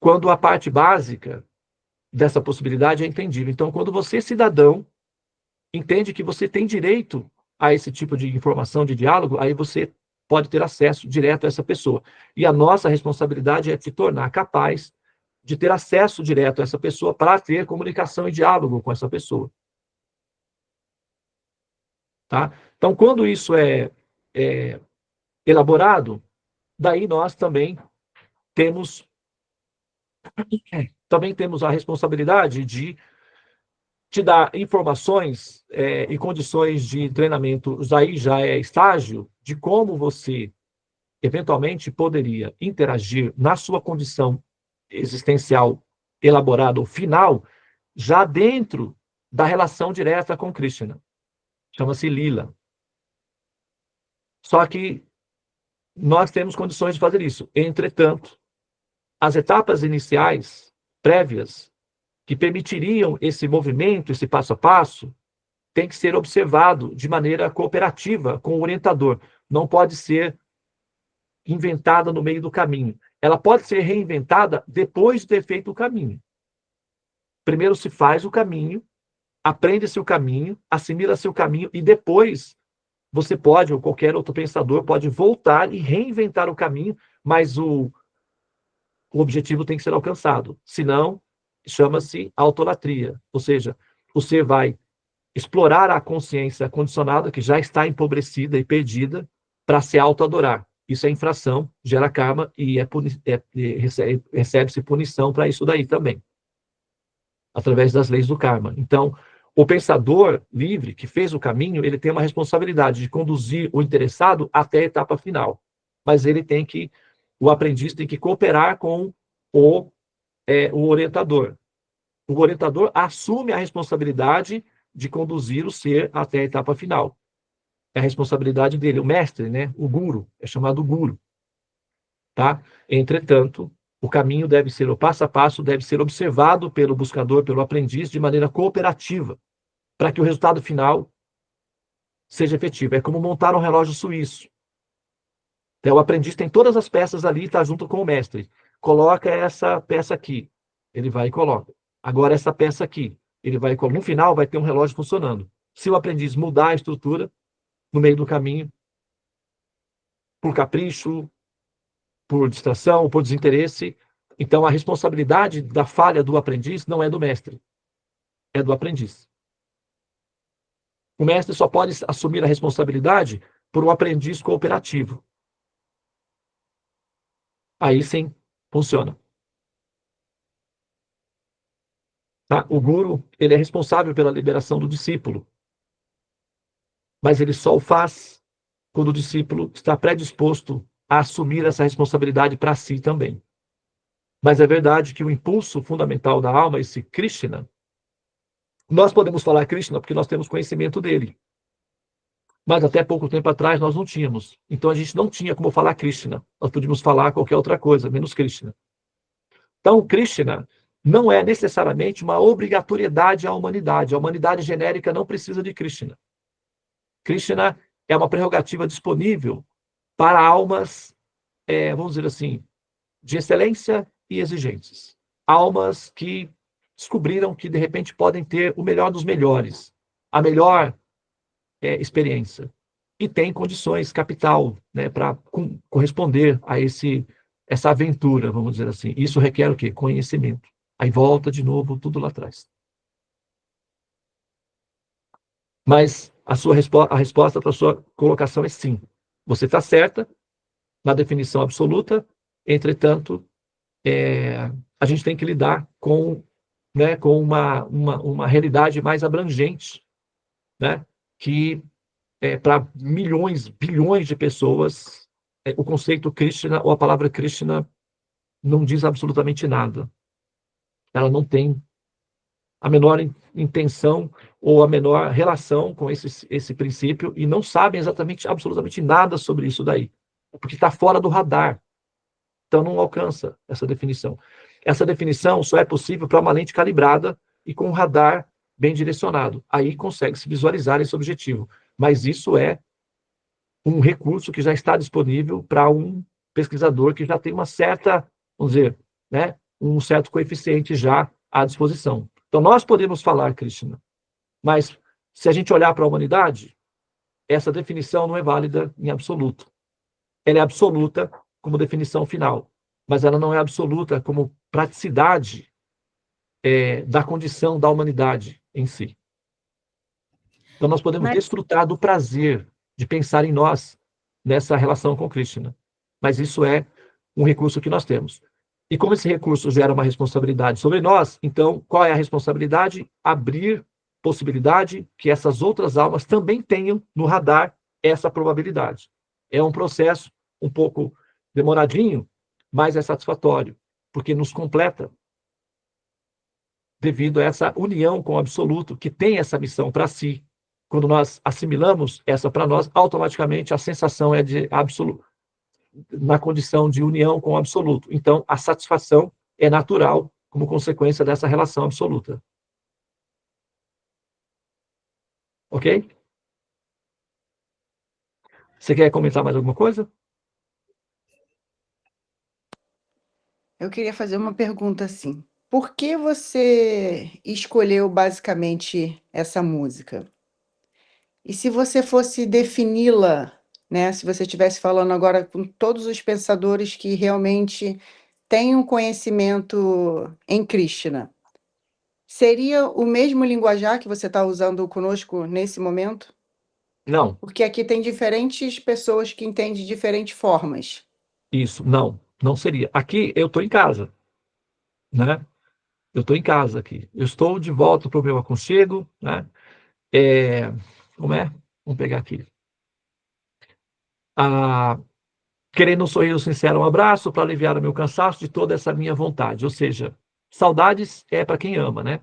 A: quando a parte básica dessa possibilidade é entendível. Então, quando você, cidadão, entende que você tem direito a esse tipo de informação, de diálogo, aí você pode ter acesso direto a essa pessoa. E a nossa responsabilidade é se tornar capaz de ter acesso direto a essa pessoa para ter comunicação e diálogo com essa pessoa. Tá? Então, quando isso é elaborado, daí nós também temos a responsabilidade de te dar informações e condições de treinamento, daí já é estágio, de como você eventualmente poderia interagir na sua condição existencial elaborada ou final, já dentro da relação direta com Krishna. Chama-se Lila. Só que nós temos condições de fazer isso. Entretanto, as etapas iniciais, prévias, que permitiriam esse movimento, esse passo a passo, tem que ser observado de maneira cooperativa com o orientador. Não pode ser inventada no meio do caminho. Ela pode ser reinventada depois de ter feito o caminho. Primeiro se faz o caminho, aprende-se o caminho, assimila-se o caminho, e depois você pode, ou qualquer outro pensador, pode voltar e reinventar o caminho, mas o objetivo tem que ser alcançado. Senão, chama-se autolatria. Ou seja, você vai explorar a consciência condicionada, que já está empobrecida e perdida, para se autoadorar. Isso é infração, gera karma e recebe-se punição para isso daí também, através das leis do karma. Então, o pensador livre que fez o caminho, ele tem uma responsabilidade de conduzir o interessado até a etapa final. Mas o aprendiz tem que cooperar com o orientador. O orientador assume a responsabilidade de conduzir o ser até a etapa final. É a responsabilidade dele, o mestre, né? O guru, é chamado guru. Tá? Entretanto, o caminho deve ser, o passo a passo deve ser observado pelo buscador, pelo aprendiz, de maneira cooperativa, para que o resultado final seja efetivo. É como montar um relógio suíço. Então, o aprendiz tem todas as peças ali e está junto com o mestre. Coloca essa peça aqui. Ele vai e coloca. Agora, essa peça aqui. Ele vai e coloca. No final, vai ter um relógio funcionando. Se o aprendiz mudar a estrutura, no meio do caminho, por capricho, por distração, por desinteresse, então a responsabilidade da falha do aprendiz não é do mestre, é do aprendiz. O mestre só pode assumir a responsabilidade por um aprendiz cooperativo. Aí sim, funciona. Tá? O guru, ele é responsável pela liberação do discípulo, mas ele só o faz quando o discípulo está predisposto a assumir essa responsabilidade para si também. Mas é verdade que o impulso fundamental da alma, esse Krishna, nós podemos falar Krishna porque nós temos conhecimento dele. Mas até pouco tempo atrás nós não tínhamos. Então a gente não tinha como falar Krishna. Nós podíamos falar qualquer outra coisa, menos Krishna. Então, Krishna não é necessariamente uma obrigatoriedade à humanidade. A humanidade genérica não precisa de Krishna. Krishna é uma prerrogativa disponível para almas, vamos dizer assim, de excelência e exigentes. Almas que descobriram que, de repente, podem ter o melhor dos melhores, a melhor experiência. E tem condições, capital, né, para corresponder a essa aventura, vamos dizer assim. Isso requer o quê? Conhecimento. Aí volta de novo tudo lá atrás. Mas a resposta para a sua colocação é sim. Você está certa na definição absoluta, entretanto, a gente tem que lidar com uma realidade mais abrangente, né, que para milhões, bilhões de pessoas, o conceito Krishna ou a palavra Krishna não diz absolutamente nada. Ela não tem a menor intenção ou a menor relação com esse princípio e não sabem absolutamente nada sobre isso daí, porque está fora do radar. Então não alcança essa definição. Essa definição só é possível para uma lente calibrada e com um radar bem direcionado. Aí consegue-se visualizar esse objetivo. Mas isso é um recurso que já está disponível para um pesquisador que já tem uma certa, vamos dizer, né, um certo coeficiente já à disposição. Então, nós podemos falar Krishna, mas se a gente olhar para a humanidade, essa definição não é válida em absoluto. Ela é absoluta como definição final, mas ela não é absoluta como praticidade da condição da humanidade em si. Então, nós podemos desfrutar do prazer de pensar em nós nessa relação com Krishna. Mas isso é um recurso que nós temos. E como esse recurso gera uma responsabilidade sobre nós, então, qual é a responsabilidade? Abrir possibilidade que essas outras almas também tenham no radar essa probabilidade. É um processo um pouco demoradinho, mas é satisfatório, porque nos completa devido a essa união com o absoluto, que tem essa missão para si. Quando nós assimilamos essa para nós, automaticamente a sensação é de absoluto, na condição de união com o absoluto. Então, a satisfação é natural como consequência dessa relação absoluta. Ok? Você quer comentar mais alguma coisa?
D: Eu queria fazer uma pergunta assim. Por que você escolheu basicamente essa música? E se você fosse defini-la, né? Se você estivesse falando agora com todos os pensadores que realmente têm um conhecimento em Krishna, seria o mesmo linguajar que você está usando conosco nesse momento?
A: Não.
D: Porque aqui tem diferentes pessoas que entendem de diferentes formas.
A: Isso, não seria. Aqui eu estou em casa, né? Eu estou em casa aqui. Eu estou de volta para o meu aconchego, né? Como é? Vamos pegar aqui. Querendo um sorriso sincero, um abraço para aliviar o meu cansaço de toda essa minha vontade. Ou seja, saudades é para quem ama, né?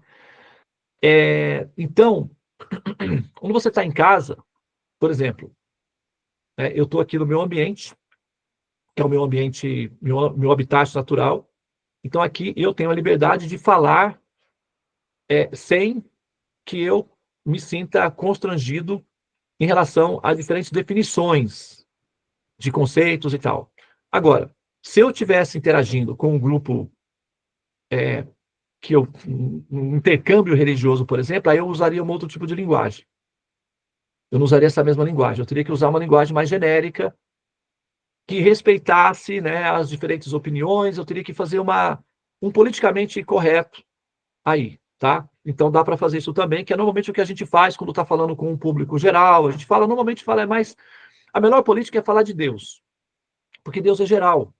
A: Então, quando você está em casa, por exemplo, eu estou aqui no meu ambiente, que é o meu ambiente, meu habitat natural. Então, aqui eu tenho a liberdade de falar sem que eu me sinta constrangido em relação a diferentes definições de conceitos e tal. Agora, se eu estivesse interagindo com um grupo um intercâmbio religioso, por exemplo, aí eu usaria um outro tipo de linguagem. Eu não usaria essa mesma linguagem. Eu teria que usar uma linguagem mais genérica, que respeitasse, né, as diferentes opiniões. Eu teria que fazer um politicamente correto aí, tá? Então dá para fazer isso também, que é normalmente o que a gente faz quando está falando com um público geral. A gente normalmente fala mais. A melhor política é falar de Deus, porque Deus é geral.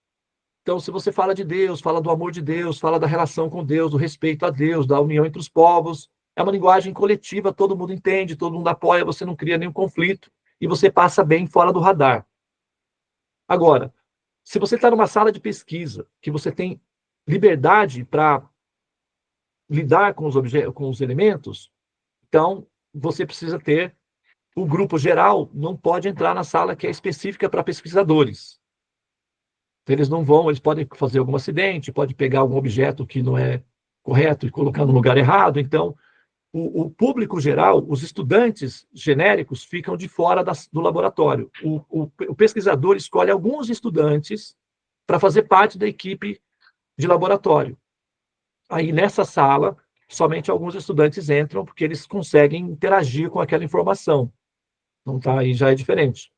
A: Então, se você fala de Deus, fala do amor de Deus, fala da relação com Deus, do respeito a Deus, da união entre os povos, é uma linguagem coletiva, todo mundo entende, todo mundo apoia, você não cria nenhum conflito e você passa bem fora do radar. Agora, se você está numa sala de pesquisa, que você tem liberdade para lidar com os elementos, então você precisa ter o grupo geral, não pode entrar na sala que é específica para pesquisadores. Eles não vão, eles podem fazer algum acidente, pode pegar algum objeto que não é correto e colocar no lugar errado. Então, O público geral, os estudantes genéricos, ficam de fora do laboratório. O pesquisador escolhe alguns estudantes para fazer parte da equipe de laboratório. Aí, nessa sala, somente alguns estudantes entram, porque eles conseguem interagir com aquela informação. Então, tá, aí já é diferente.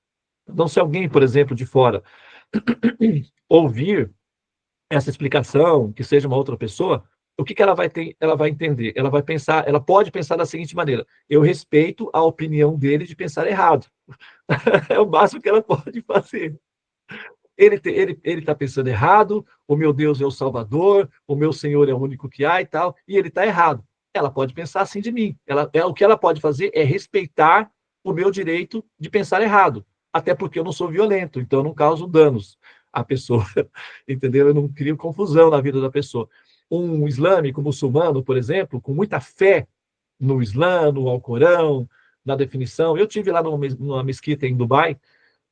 A: Então, se alguém, por exemplo, de fora, ouvir essa explicação, que seja uma outra pessoa, o que ela vai ter, ela vai entender? Ela vai pensar, ela pode pensar da seguinte maneira: eu respeito a opinião dele de pensar errado. É o máximo que ela pode fazer. Ele está pensando errado, o meu Deus é o Salvador, o meu Senhor é o único que há e tal, e ele está errado. Ela pode pensar assim de mim. O que ela pode fazer é respeitar o meu direito de pensar errado, até porque eu não sou violento, então eu não causo danos à pessoa, entendeu? Eu não crio confusão na vida da pessoa. Um islâmico muçulmano, por exemplo, com muita fé no Islã, no Alcorão, na definição. Eu tive lá numa mesquita em Dubai,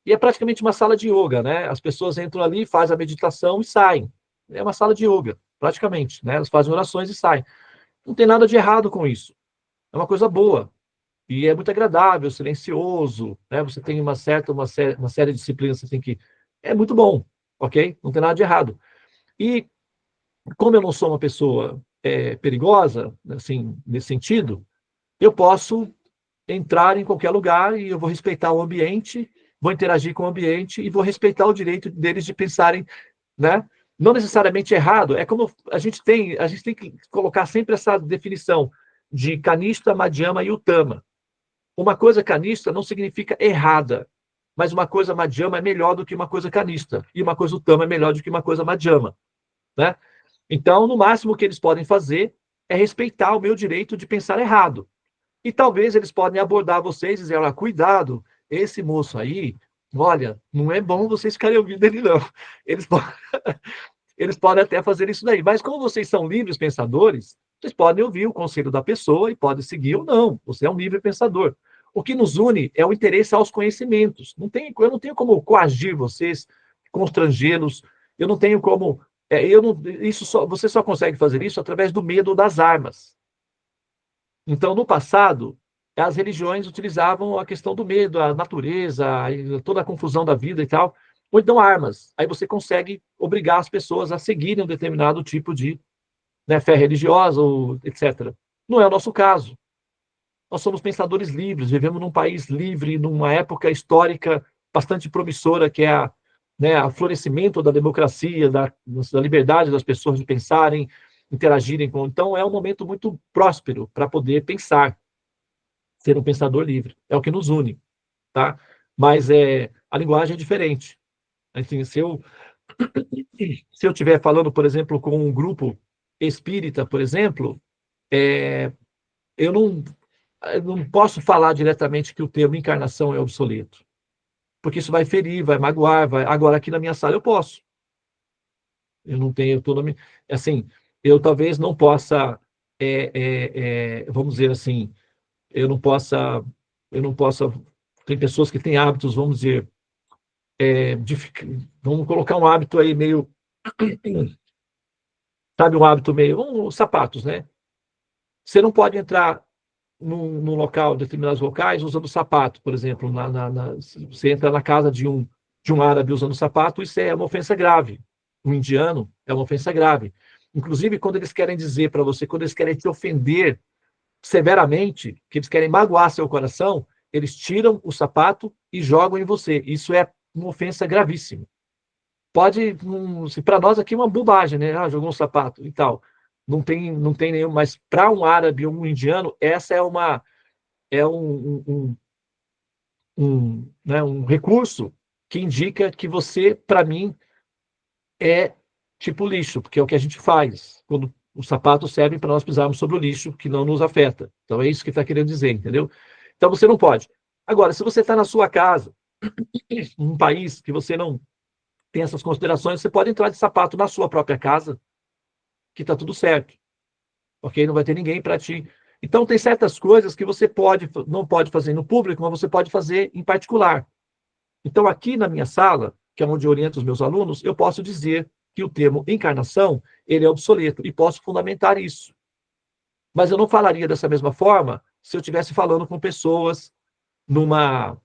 A: e é praticamente uma sala de yoga, né? As pessoas entram ali, fazem a meditação e saem. É uma sala de yoga, praticamente, né? Elas fazem orações e saem. Não tem nada de errado com isso. É uma coisa boa. E é muito agradável, silencioso, né? Você tem uma série de disciplinas, você tem que... É muito bom, ok? Não tem nada de errado. E como eu não sou uma pessoa perigosa, assim, nesse sentido, eu posso entrar em qualquer lugar e eu vou respeitar o ambiente, vou interagir com o ambiente e vou respeitar o direito deles de pensarem, né? Não necessariamente errado, é como a gente tem que colocar sempre essa definição de canista, madhyama e utama. Uma coisa canista não significa errada, mas uma coisa madhyama é melhor do que uma coisa canista, e uma coisa utama é melhor do que uma coisa madhyama, né? Então, no máximo que eles podem fazer é respeitar o meu direito de pensar errado. E talvez eles podem abordar vocês e dizer: olha, cuidado, esse moço aí, olha, não é bom vocês ficarem ouvindo ele, não. Eles, eles podem até fazer isso daí. Mas como vocês são livres pensadores, vocês podem ouvir o conselho da pessoa e podem seguir ou não. Você é um livre pensador. O que nos une é o interesse aos conhecimentos. Eu não tenho como coagir vocês, constrangê-los. Eu não tenho como... você só consegue fazer isso através do medo das armas. Então, no passado, as religiões utilizavam a questão do medo, a natureza, toda a confusão da vida e tal, ou então armas. Aí você consegue obrigar as pessoas a seguirem um determinado tipo de, né, fé religiosa, ou etc. Não é o nosso caso. Nós somos pensadores livres, vivemos num país livre, numa época histórica bastante promissora, que é o florescimento da democracia, da liberdade das pessoas de pensarem, interagirem com... Então, é um momento muito próspero para poder pensar, ser um pensador livre. É o que nos une, tá? Mas a linguagem é diferente. Assim, se eu estiver falando, por exemplo, com um grupo espírita, por exemplo, eu não posso falar diretamente que o termo encarnação é obsoleto, porque isso vai ferir, vai magoar, Agora, aqui na minha sala, eu posso. Eu não tenho autonomia. Assim, eu talvez não possa, vamos dizer assim, eu não possa... Tem pessoas que têm hábitos, vamos dizer, vamos colocar um hábito aí meio... Sabe, um hábito meio... sapatos, né? Você não pode entrar num local, determinados locais, usando sapato, por exemplo. Você entra na casa de um árabe usando sapato, isso é uma ofensa grave. Um indiano é uma ofensa grave. Inclusive, quando eles querem dizer para você, quando eles querem te ofender severamente, que eles querem magoar seu coração, eles tiram o sapato e jogam em você. Isso é uma ofensa gravíssima. Pode, para nós aqui, uma bobagem, né? Jogou um sapato e tal. Não tem nenhum, mas para um árabe ou um indiano, essa é um recurso que indica que você, para mim, é tipo lixo, porque é o que a gente faz quando os sapatos servem para nós pisarmos sobre o lixo, que não nos afeta. Então, é isso que está querendo dizer, entendeu? Então, você não pode. Agora, se você está na sua casa, num país que você não tem essas considerações, você pode entrar de sapato na sua própria casa, que está tudo certo. Ok? Não vai ter ninguém para te... Então, tem certas coisas que você não pode fazer no público, mas você pode fazer em particular. Então, aqui na minha sala, que é onde eu oriento os meus alunos, eu posso dizer que o termo encarnação, ele é obsoleto, e posso fundamentar isso. Mas eu não falaria dessa mesma forma se eu estivesse falando com pessoas numa,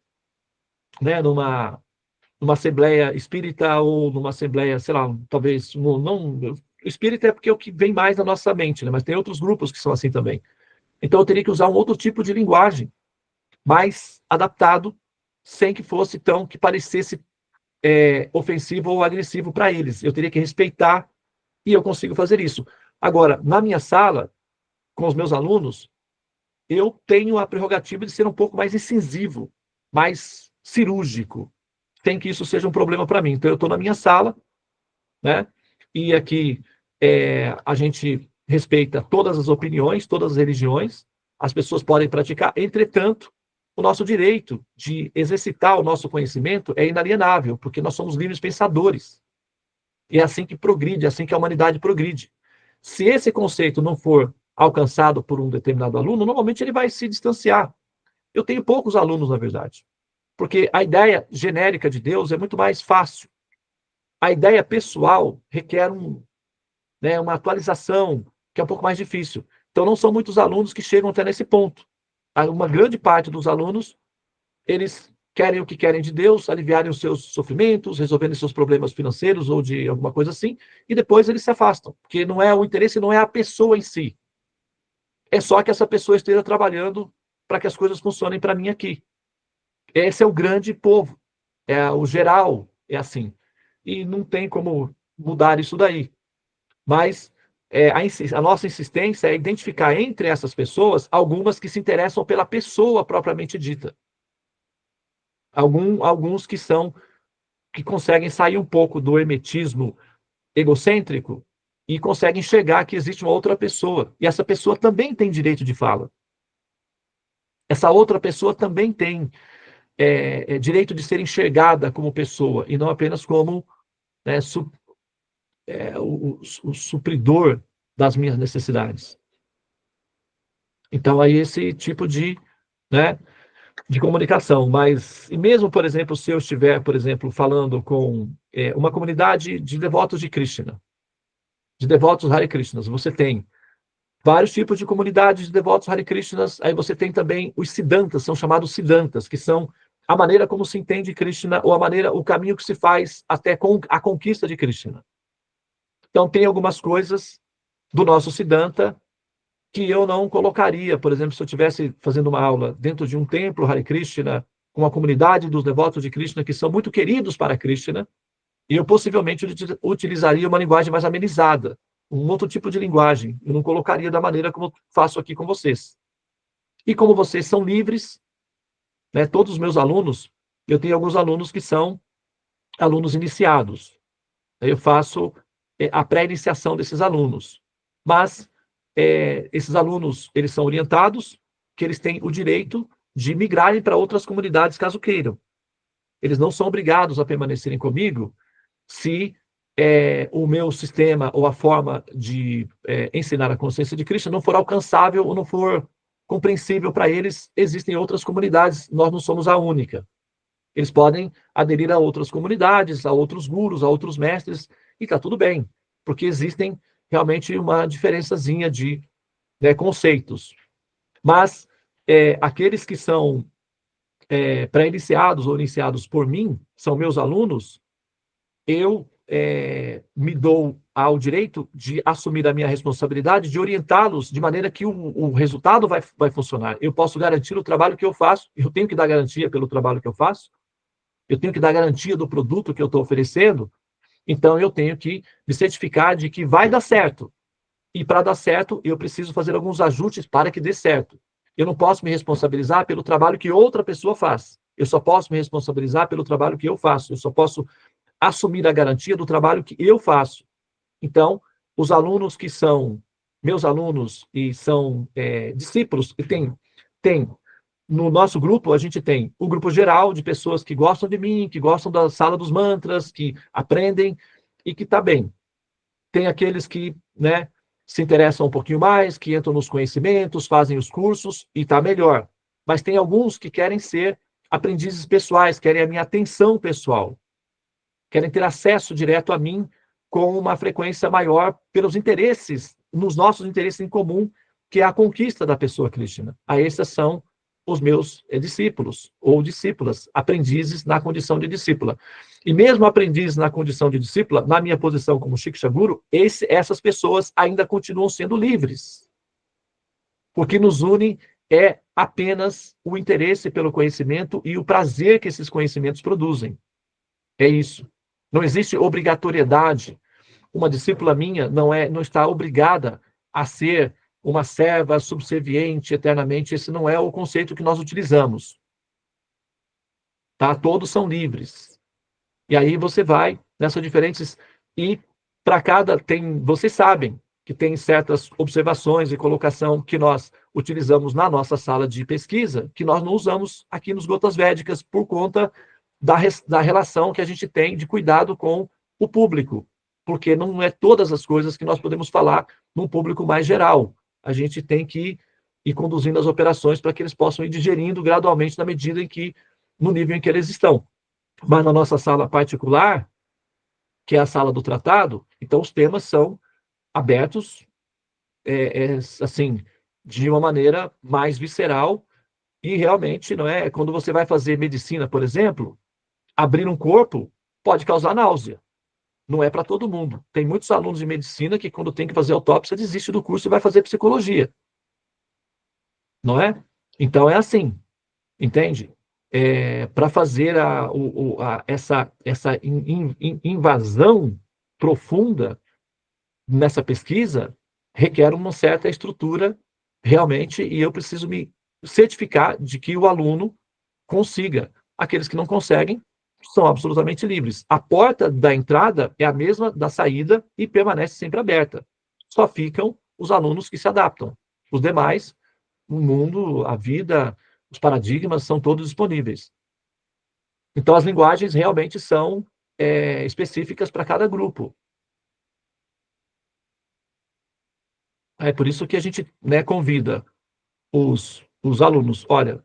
A: né, numa assembleia espírita ou numa assembleia, sei lá, talvez, não, espírita é porque é o que vem mais na nossa mente, né? Mas tem outros grupos que são assim também. Então eu teria que usar um outro tipo de linguagem, mais adaptado, sem que fosse tão, que parecesse ofensivo ou agressivo para eles. Eu teria que respeitar e eu consigo fazer isso. Agora, na minha sala, com os meus alunos, eu tenho a prerrogativa de ser um pouco mais incisivo, mais cirúrgico, sem que isso seja um problema para mim. Então, eu estou na minha sala, né? E aqui a gente respeita todas as opiniões, todas as religiões, as pessoas podem praticar, entretanto, o nosso direito de exercitar o nosso conhecimento é inalienável, porque nós somos livres pensadores. E é assim que progride, é assim que a humanidade progride. Se esse conceito não for alcançado por um determinado aluno, normalmente ele vai se distanciar. Eu tenho poucos alunos, na verdade, porque a ideia genérica de Deus é muito mais fácil. A ideia pessoal requer uma atualização, que é um pouco mais difícil. Então, não são muitos alunos que chegam até nesse ponto. Uma grande parte dos alunos, eles querem o que querem de Deus, aliviarem os seus sofrimentos, resolverem seus problemas financeiros ou de alguma coisa assim, e depois eles se afastam, porque não é o interesse, não é a pessoa em si. É só que essa pessoa esteja trabalhando para que as coisas funcionem para mim aqui. Esse é o grande povo. O geral é assim. E não tem como mudar isso daí. Mas a nossa insistência é identificar entre essas pessoas algumas que se interessam pela pessoa propriamente dita. Alguns que conseguem sair um pouco do hermetismo egocêntrico e conseguem enxergar que existe uma outra pessoa. E essa pessoa também tem direito de fala. Essa outra pessoa também tem direito de ser enxergada como pessoa e não apenas como o supridor das minhas necessidades. Então, aí esse tipo de comunicação. Mas, e mesmo, por exemplo, se eu estiver, por exemplo, falando com uma comunidade de devotos de Krishna, de devotos Hare Krishnas, você tem vários tipos de comunidades de devotos Hare Krishnas, aí você tem também os Siddhantas, são chamados Siddhantas, que são a maneira como se entende Krishna, ou o caminho que se faz até com a conquista de Krishna. Então, tem algumas coisas do nosso Siddhanta que eu não colocaria, por exemplo, se eu estivesse fazendo uma aula dentro de um templo Hare Krishna, com a comunidade dos devotos de Krishna, que são muito queridos para Krishna, e eu possivelmente utilizaria uma linguagem mais amenizada, um outro tipo de linguagem. Eu não colocaria da maneira como eu faço aqui com vocês. E como vocês são livres, todos os meus alunos, eu tenho alguns alunos que são alunos iniciados. Eu faço a pré-iniciação desses alunos. Mas esses alunos, eles são orientados que eles têm o direito de migrarem para outras comunidades, caso queiram. Eles não são obrigados a permanecerem comigo se o meu sistema ou a forma de ensinar a consciência de Cristo não for alcançável ou não for compreensível para eles. Existem outras comunidades, nós não somos a única. Eles podem aderir a outras comunidades, a outros gurus, a outros mestres, e está tudo bem, porque existem realmente uma diferençazinha de conceitos. Mas aqueles que são pré-iniciados ou iniciados por mim, são meus alunos, eu me dou ao direito de assumir a minha responsabilidade, de orientá-los de maneira que o resultado vai funcionar. Eu posso garantir o trabalho que eu faço, eu tenho que dar garantia pelo trabalho que eu faço, eu tenho que dar garantia do produto que eu estou oferecendo, então eu tenho que me certificar de que vai dar certo. E para dar certo, eu preciso fazer alguns ajustes para que dê certo. Eu não posso me responsabilizar pelo trabalho que outra pessoa faz. Eu só posso me responsabilizar pelo trabalho que eu faço. Eu só posso assumir a garantia do trabalho que eu faço. Então, os alunos que são meus alunos e são discípulos, e tem no nosso grupo, a gente tem o grupo geral de pessoas que gostam de mim, que gostam da sala dos mantras, que aprendem e que está bem. Tem aqueles que se interessam um pouquinho mais, que entram nos conhecimentos, fazem os cursos e está melhor. Mas tem alguns que querem ser aprendizes pessoais, querem a minha atenção pessoal, querem ter acesso direto a mim com uma frequência maior pelos interesses, nos nossos interesses em comum, que é a conquista da pessoa Krishna. Aí esses são os meus discípulos ou discípulas, aprendizes na condição de discípula. E mesmo aprendizes na condição de discípula, na minha posição como Shiksha Guru, essas pessoas ainda continuam sendo livres. O que nos une é apenas o interesse pelo conhecimento e o prazer que esses conhecimentos produzem. É isso. Não existe obrigatoriedade. Uma discípula minha não está obrigada a ser uma serva subserviente eternamente. Esse não é o conceito que nós utilizamos. Tá? Todos são livres. E aí você vai nessas diferentes... E para cada... vocês sabem que tem certas observações e colocação que nós utilizamos na nossa sala de pesquisa, que nós não usamos aqui nos Gotas Védicas por conta da relação que a gente tem de cuidado com o público, porque não é todas as coisas que nós podemos falar num público mais geral. A gente tem que ir conduzindo as operações para que eles possam ir digerindo gradualmente na medida em que, no nível em que eles estão. Mas na nossa sala particular, que é a sala do tratado, então os temas são abertos, assim, de uma maneira mais visceral, e realmente, não é? Quando você vai fazer medicina, por exemplo, abrir um corpo pode causar náusea. Não é para todo mundo. Tem muitos alunos de medicina que, quando tem que fazer autópsia, desiste do curso e vai fazer psicologia. Não é? Então, é assim. Entende? Para fazer essa invasão profunda nessa pesquisa, requer uma certa estrutura, realmente, e eu preciso me certificar de que o aluno consiga. Aqueles que não conseguem são absolutamente livres. A porta da entrada é a mesma da saída e permanece sempre aberta. Só ficam os alunos que se adaptam. Os demais, o mundo, a vida, os paradigmas são todos disponíveis. Então, as linguagens realmente são específicas para cada grupo. É por isso que a gente, né, convida os alunos. Olha,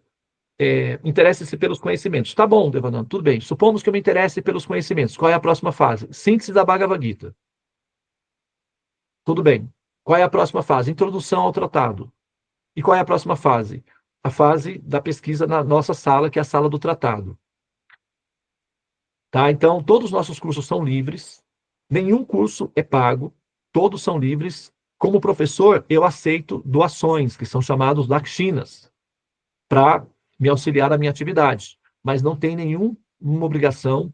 A: interesse-se pelos conhecimentos. Tá bom, Devananda, tudo bem. Supomos que eu me interesse pelos conhecimentos. Qual é a próxima fase? Síntese da Bhagavad Gita. Tudo bem. Qual é a próxima fase? Introdução ao tratado. E qual é a próxima fase? A fase da pesquisa na nossa sala, que é a sala do tratado. Tá? Então, todos os nossos cursos são livres. Nenhum curso é pago. Todos são livres. Como professor, eu aceito doações, que são chamados dakshinas, para me auxiliar na minha atividade. Mas não tem nenhuma obrigação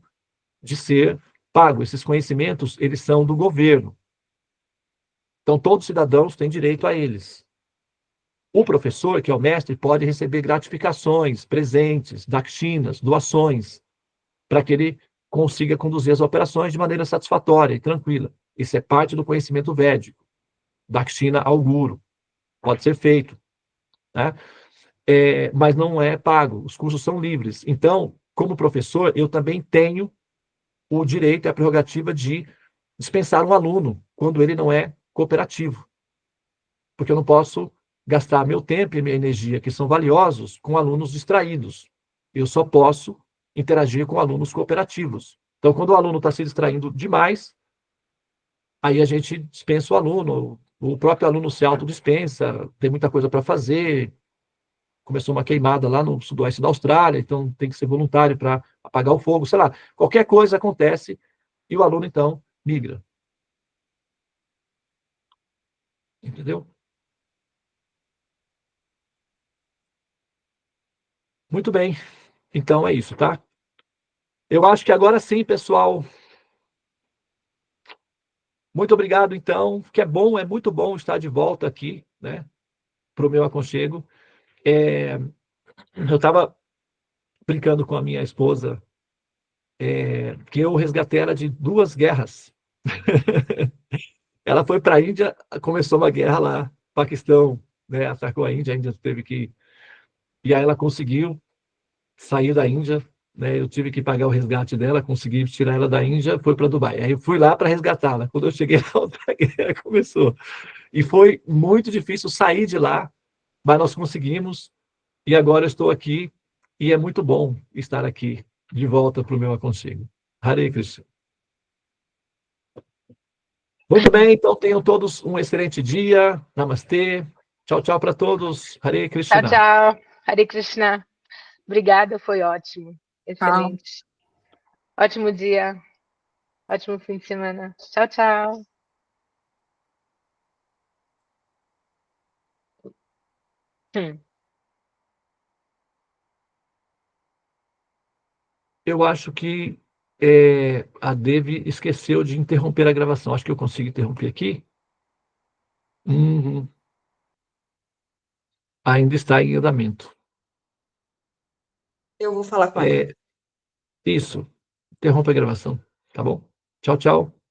A: de ser pago. Esses conhecimentos, eles são do governo. Então, todos os cidadãos têm direito a eles. O professor, que é o mestre, pode receber gratificações, presentes, dakshinas, doações, para que ele consiga conduzir as operações de maneira satisfatória e tranquila. Isso é parte do conhecimento védico. Dakshina ao guru. Pode ser feito. Né? Mas não é pago. Os cursos são livres. Então, como professor, eu também tenho o direito e a prerrogativa de dispensar um aluno quando ele não é cooperativo. Porque eu não posso gastar meu tempo e minha energia, que são valiosos, com alunos distraídos. Eu só posso interagir com alunos cooperativos. Então, quando o aluno está se distraindo demais, aí a gente dispensa o aluno. O próprio aluno se autodispensa, tem muita coisa para fazer. Começou uma queimada lá no sudoeste da Austrália, então tem que ser voluntário para apagar o fogo, sei lá. Qualquer coisa acontece e o aluno, então, migra. Entendeu? Muito bem. Então é isso, tá? Eu acho que agora sim, pessoal. Muito obrigado, então. Que é muito bom estar de volta aqui, né? Para o meu aconchego. Eu estava brincando com a minha esposa, que eu resgatei ela de 2 guerras. Ela foi para a Índia, começou uma guerra lá, Paquistão, né? Atacou a Índia teve que... E aí ela conseguiu sair da Índia, né? Eu tive que pagar o resgate dela, consegui tirar ela da Índia, foi para Dubai. Aí eu fui lá para resgatá-la. Quando eu cheguei, a outra guerra começou. E foi muito difícil sair de lá, mas nós conseguimos. E agora eu estou aqui, e é muito bom estar aqui, de volta para o meu aconchego. Hare Krishna. Muito bem, então tenham todos um excelente dia. Namastê. Tchau, tchau para todos. Hare
E: Tchau,
A: Krishna.
E: tchau. Hare Krishna. Obrigada, foi ótimo. Excelente. Ótimo dia. Ótimo fim de semana. Tchau, tchau.
A: Eu acho que a Devi esqueceu de interromper a gravação. Acho que eu consigo interromper aqui. Uhum. Ainda está em andamento.
F: Eu vou falar com ela.
A: Isso. Interrompa a gravação. Tá bom? Tchau, tchau.